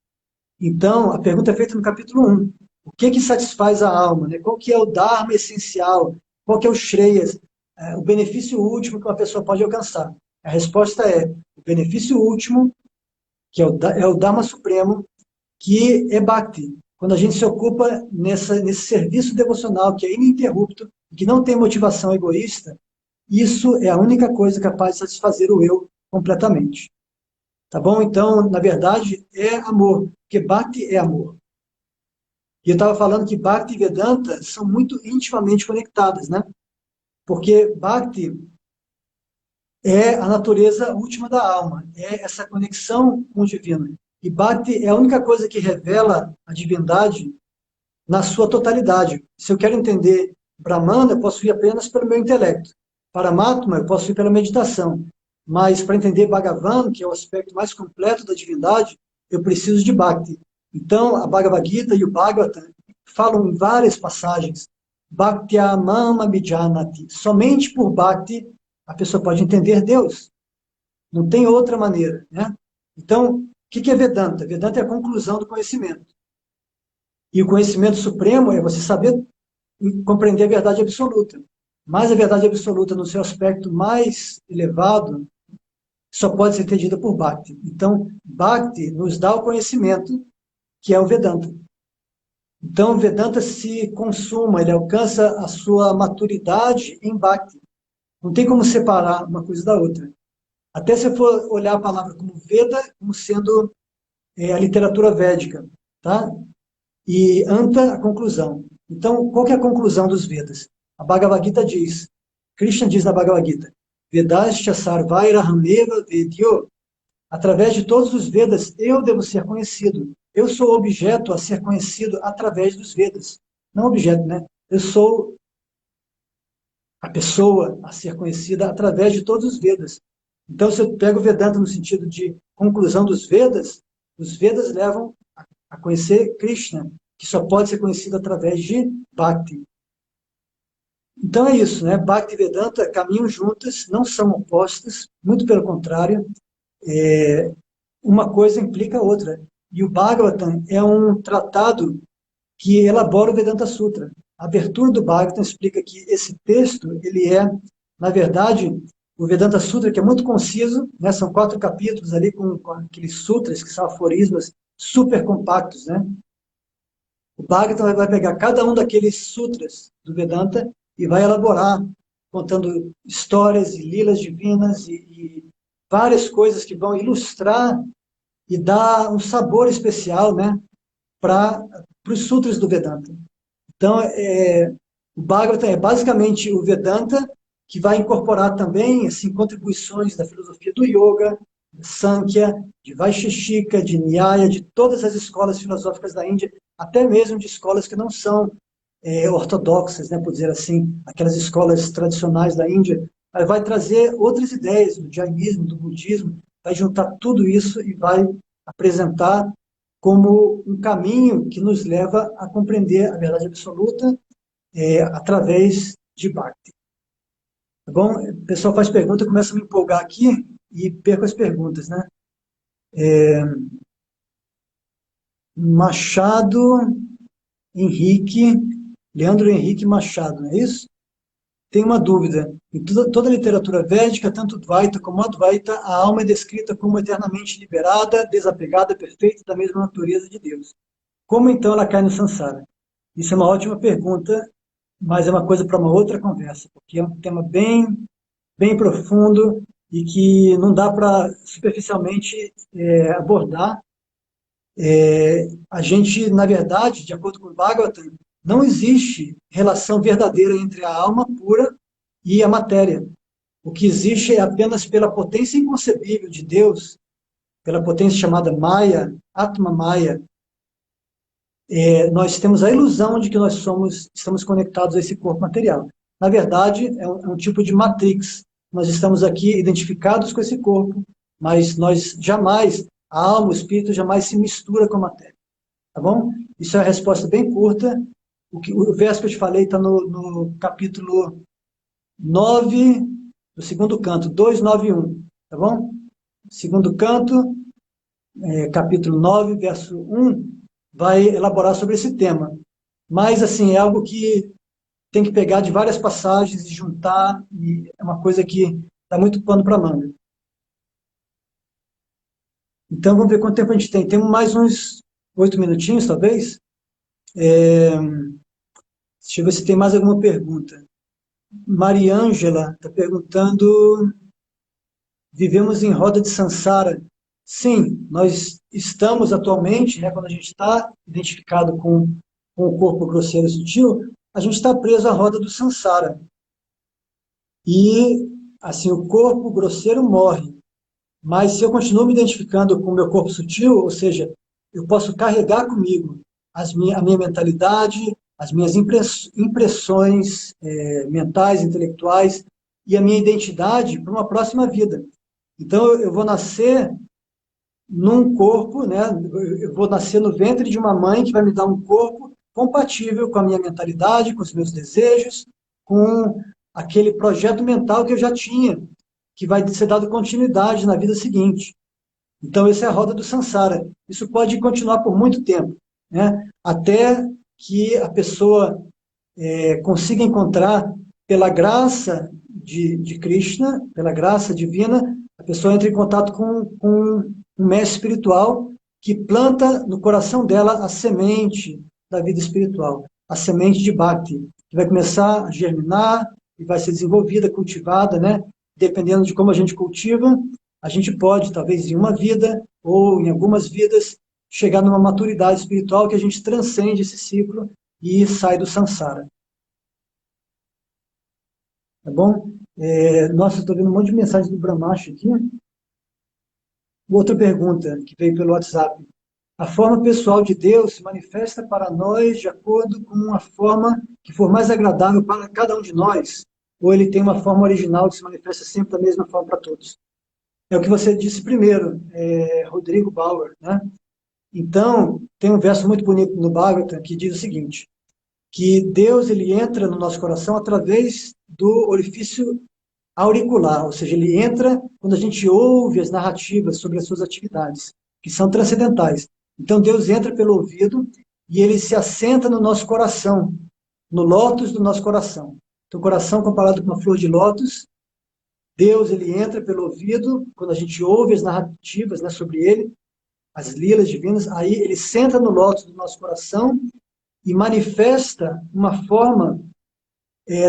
Então, a pergunta é feita no capítulo 1. O que satisfaz a alma? Né? Qual que é o Dharma essencial? Qual que é o Shreyas? O benefício último que uma pessoa pode alcançar? A resposta é o benefício último, que é o Dharma Supremo, que é Bhakti. Quando a gente se ocupa nesse serviço devocional que é ininterrupto, que não tem motivação egoísta, isso é a única coisa capaz de satisfazer o eu completamente. Tá bom? Então, na verdade, é amor, porque Bhakti é amor. E eu estava falando que Bhakti e Vedanta são muito intimamente conectadas, né? Porque Bhakti é a natureza última da alma, é essa conexão com o divino. E Bhakti é a única coisa que revela a divindade na sua totalidade. Se eu quero entender Brahmana, eu posso ir apenas pelo meu intelecto. Paramatma, eu posso ir pela meditação. Mas para entender Bhagavan, que é o aspecto mais completo da divindade, eu preciso de Bhakti. Então, a Bhagavad Gita e o Bhagavatam falam em várias passagens, Bhaktyamam Abhijanati. Somente por Bhakti a pessoa pode entender Deus. Não tem outra maneira, né? Então, o que é Vedanta? Vedanta é a conclusão do conhecimento. E o conhecimento supremo é você saber compreender a verdade absoluta. Mas a verdade absoluta, no seu aspecto mais elevado, só pode ser entendida por Bhakti. Então, Bhakti nos dá o conhecimento, que é o Vedanta. Então, o Vedanta se consuma, ele alcança a sua maturidade em Bhakti. Não tem como separar uma coisa da outra. Até se eu for olhar a palavra como Veda, como sendo a literatura védica, tá? E Anta, a conclusão. Então, qual que é a conclusão dos Vedas? A Bhagavad Gita diz, Krishna diz na Bhagavad Gita, Vedasya sarvaira hameva vedyo. Através de todos os Vedas, eu devo ser conhecido. Eu sou objeto a ser conhecido através dos Vedas. Não objeto, né? Eu sou a pessoa a ser conhecida através de todos os Vedas. Então, se eu pego o Vedanta no sentido de conclusão dos Vedas, os Vedas levam a conhecer Krishna, que só pode ser conhecido através de Bhakti. Então é isso, né? Bhakti e Vedanta caminham juntas, não são opostas, muito pelo contrário, uma coisa implica a outra. E o Bhagavatam é um tratado que elabora o Vedanta Sutra. A abertura do Bhagavatam explica que esse texto, ele é, na verdade, o Vedanta Sutra, que é muito conciso, né? São 4 capítulos ali com aqueles sutras, que são aforismos super compactos, né? O Bhagavatam vai pegar cada um daqueles sutras do Vedanta e vai elaborar, contando histórias e lilas divinas e várias coisas que vão ilustrar e dar um sabor especial, né, para os sutras do Vedanta. Então, o Bhagavatam é basicamente o Vedanta, que vai incorporar também assim, contribuições da filosofia do Yoga, de Sankhya, de Vaisheshika, de Nyaya, de todas as escolas filosóficas da Índia, até mesmo de escolas que não são ortodoxas, né, por dizer assim, aquelas escolas tradicionais da Índia, mas vai trazer outras ideias do jainismo, do budismo, vai juntar tudo isso e vai apresentar como um caminho que nos leva a compreender a verdade absoluta através de Bhakti. Tá bom? O pessoal faz pergunta, começa a me empolgar aqui e perco as perguntas, né? Machado Henrique, Leandro Henrique Machado, não é isso? Tem uma dúvida. Em toda a literatura védica, tanto Dvaita como Advaita, a alma é descrita como eternamente liberada, desapegada, perfeita, da mesma natureza de Deus. Como então ela cai no samsara? Isso é uma ótima pergunta, mas é uma coisa para uma outra conversa, porque é um tema bem, bem profundo e que não dá para superficialmente abordar. A gente, na verdade, de acordo com o Bhagavatam, não existe relação verdadeira entre a alma pura e a matéria. O que existe é apenas pela potência inconcebível de Deus, pela potência chamada Maya, Atma Maya. Nós temos a ilusão de que nós estamos conectados a esse corpo material. Na verdade, é um tipo de matrix. Nós estamos aqui identificados com esse corpo, mas nós jamais, a alma, o espírito, jamais se mistura com a matéria. Tá bom? Isso é uma resposta bem curta. O verso que eu te falei está no capítulo 9, do segundo canto, 291, tá bom? Segundo canto, capítulo 9, verso 1, vai elaborar sobre esse tema. Mas, assim, é algo que tem que pegar de várias passagens e juntar, e é uma coisa que dá muito pano para manga. Então, vamos ver quanto tempo a gente tem. Temos mais uns 8 minutinhos, talvez? Deixa eu ver se tem mais alguma pergunta. Mariângela está perguntando: vivemos em roda de samsara? Sim, nós estamos atualmente, né, quando a gente está identificado com o corpo grosseiro e sutil, a gente está preso à roda do samsara. E, assim, o corpo grosseiro morre. Mas se eu continuo me identificando com o meu corpo sutil, ou seja, eu posso carregar comigo a minha mentalidade, as minhas impressões mentais, intelectuais e a minha identidade para uma próxima vida. Então, eu vou nascer num corpo, né? Eu vou nascer no ventre de uma mãe que vai me dar um corpo compatível com a minha mentalidade, com os meus desejos, com aquele projeto mental que eu já tinha, que vai ser dado continuidade na vida seguinte. Então, essa é a roda do samsara. Isso pode continuar por muito tempo, né? Até que a pessoa consiga encontrar, pela graça de Krishna, pela graça divina, a pessoa entra em contato com um mestre espiritual que planta no coração dela a semente da vida espiritual, a semente de Bhakti, que vai começar a germinar, e vai ser desenvolvida, cultivada, né? Dependendo de como a gente cultiva, a gente pode, talvez em uma vida ou em algumas vidas, chegar numa maturidade espiritual que a gente transcende esse ciclo e sai do samsara. Tá bom? Nossa, estou vendo um monte de mensagens do Brahmash aqui. Outra pergunta que veio pelo WhatsApp. A forma pessoal de Deus se manifesta para nós de acordo com uma forma que for mais agradável para cada um de nós? Ou ele tem uma forma original que se manifesta sempre da mesma forma para todos? É o que você disse primeiro, Rodrigo Bauer, né? Então, tem um verso muito bonito no Bhagavatam que diz o seguinte, que Deus ele entra no nosso coração através do orifício auricular, ou seja, ele entra quando a gente ouve as narrativas sobre as suas atividades, que são transcendentais. Então, Deus entra pelo ouvido e ele se assenta no nosso coração, no lótus do nosso coração. Então, o coração comparado com uma flor de lótus, Deus ele entra pelo ouvido, quando a gente ouve as narrativas, né, sobre ele, as lilas divinas, aí ele senta no lótus do nosso coração e manifesta uma forma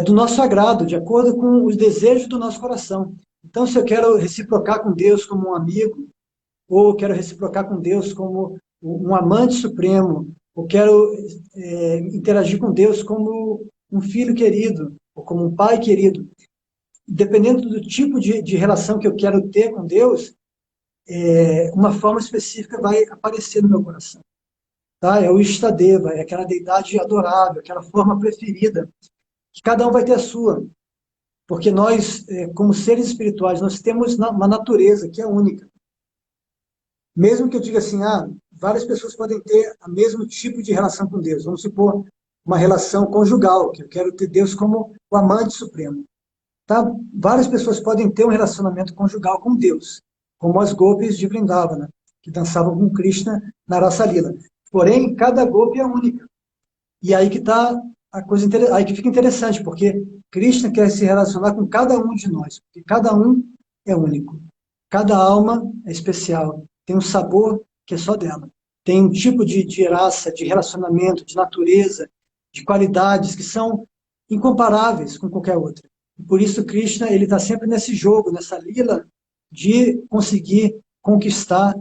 do nosso agrado, de acordo com os desejos do nosso coração. Então, se eu quero reciprocar com Deus como um amigo, ou quero reciprocar com Deus como um amante supremo, ou quero interagir com Deus como um filho querido, ou como um pai querido, dependendo do tipo de relação que eu quero ter com Deus, uma forma específica vai aparecer no meu coração. Tá? É o Ishtadeva, é aquela deidade adorável, aquela forma preferida, que cada um vai ter a sua. Porque nós, como seres espirituais, nós temos uma natureza que é única. Mesmo que eu diga assim, várias pessoas podem ter o mesmo tipo de relação com Deus. Vamos supor uma relação conjugal, que eu quero ter Deus como o amante supremo. Tá? Várias pessoas podem ter um relacionamento conjugal com Deus, como as gopis de Vrindavana, que dançavam com Krishna na Rasa Lila. Porém, cada golpe é única. E aí que está a coisa aí que fica interessante, porque Krishna quer se relacionar com cada um de nós, porque cada um é único. Cada alma é especial, tem um sabor que é só dela. Tem um tipo de raça, de relacionamento, de natureza, de qualidades que são incomparáveis com qualquer outra. E por isso Krishna ele está sempre nesse jogo, nessa lila, de conseguir conquistar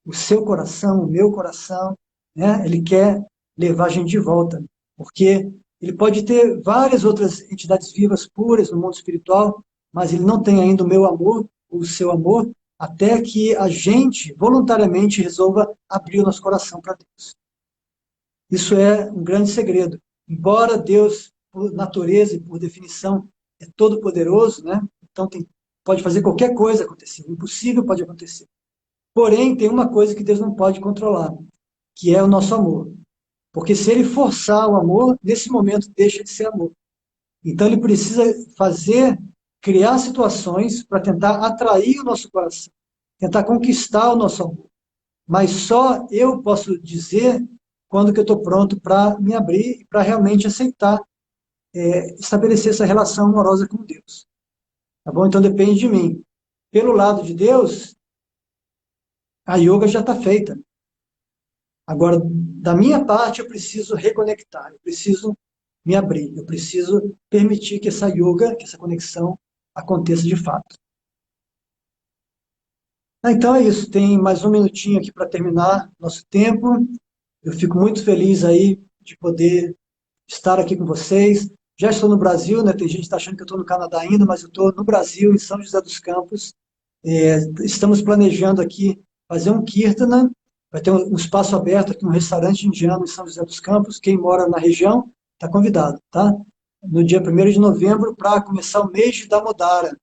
o seu coração, o meu coração, né? Ele quer levar a gente de volta, porque ele pode ter várias outras entidades vivas puras no mundo espiritual, mas ele não tem ainda o meu amor, o seu amor, até que a gente voluntariamente resolva abrir o nosso coração para Deus. Isso é um grande segredo. Embora Deus, por natureza e por definição, é todo poderoso, né? Então pode fazer qualquer coisa acontecer. O impossível pode acontecer. Porém, tem uma coisa que Deus não pode controlar, que é o nosso amor. Porque se ele forçar o amor, nesse momento deixa de ser amor. Então ele precisa criar situações para tentar atrair o nosso coração, tentar conquistar o nosso amor. Mas só eu posso dizer quando que eu estou pronto para me abrir e para realmente aceitar, estabelecer essa relação amorosa com Deus. Tá bom? Então depende de mim. Pelo lado de Deus, a yoga já está feita. Agora, da minha parte, eu preciso reconectar, eu preciso me abrir, eu preciso permitir que essa yoga, que essa conexão aconteça de fato. Então é isso, tem mais um minutinho aqui para terminar nosso tempo. Eu fico muito feliz aí de poder estar aqui com vocês. Já estou no Brasil, né? Tem gente que está achando que eu estou no Canadá ainda, mas eu estou no Brasil, em São José dos Campos. Estamos planejando aqui fazer um Kirtana. Vai ter um espaço aberto aqui, um restaurante indiano em São José dos Campos. Quem mora na região está convidado, tá? No dia 1º de novembro, para começar o mês de Damodara,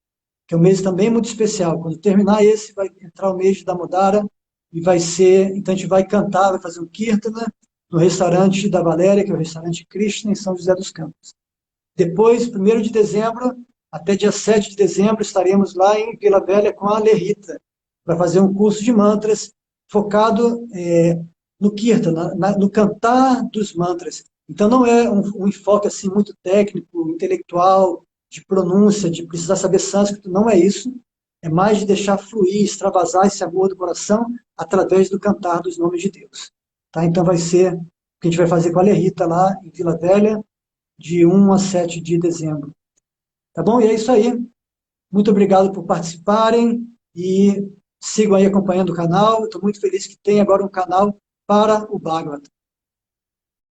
que é um mês também muito especial. Quando terminar esse, vai entrar o mês de Damodara e vai ser... Então, a gente vai cantar, vai fazer um Kirtana no restaurante da Valéria, que é o restaurante Krishna, em São José dos Campos. Depois, 1º de dezembro, até dia 7 de dezembro, estaremos lá em Vila Velha com a Lerita, para fazer um curso de mantras focado no Kirtana, no cantar dos mantras. Então, não é um enfoque assim, muito técnico, intelectual, de pronúncia, de precisar saber sânscrito, não é isso. É mais de deixar fluir, extravasar esse amor do coração através do cantar dos nomes de Deus. Tá? Então, vai ser o que a gente vai fazer com a Lerita lá em Vila Velha, de 1 a 7 de dezembro. Tá bom? E é isso aí. Muito obrigado por participarem e sigam aí acompanhando o canal. Estou muito feliz que tem agora um canal para o Bhagavatam.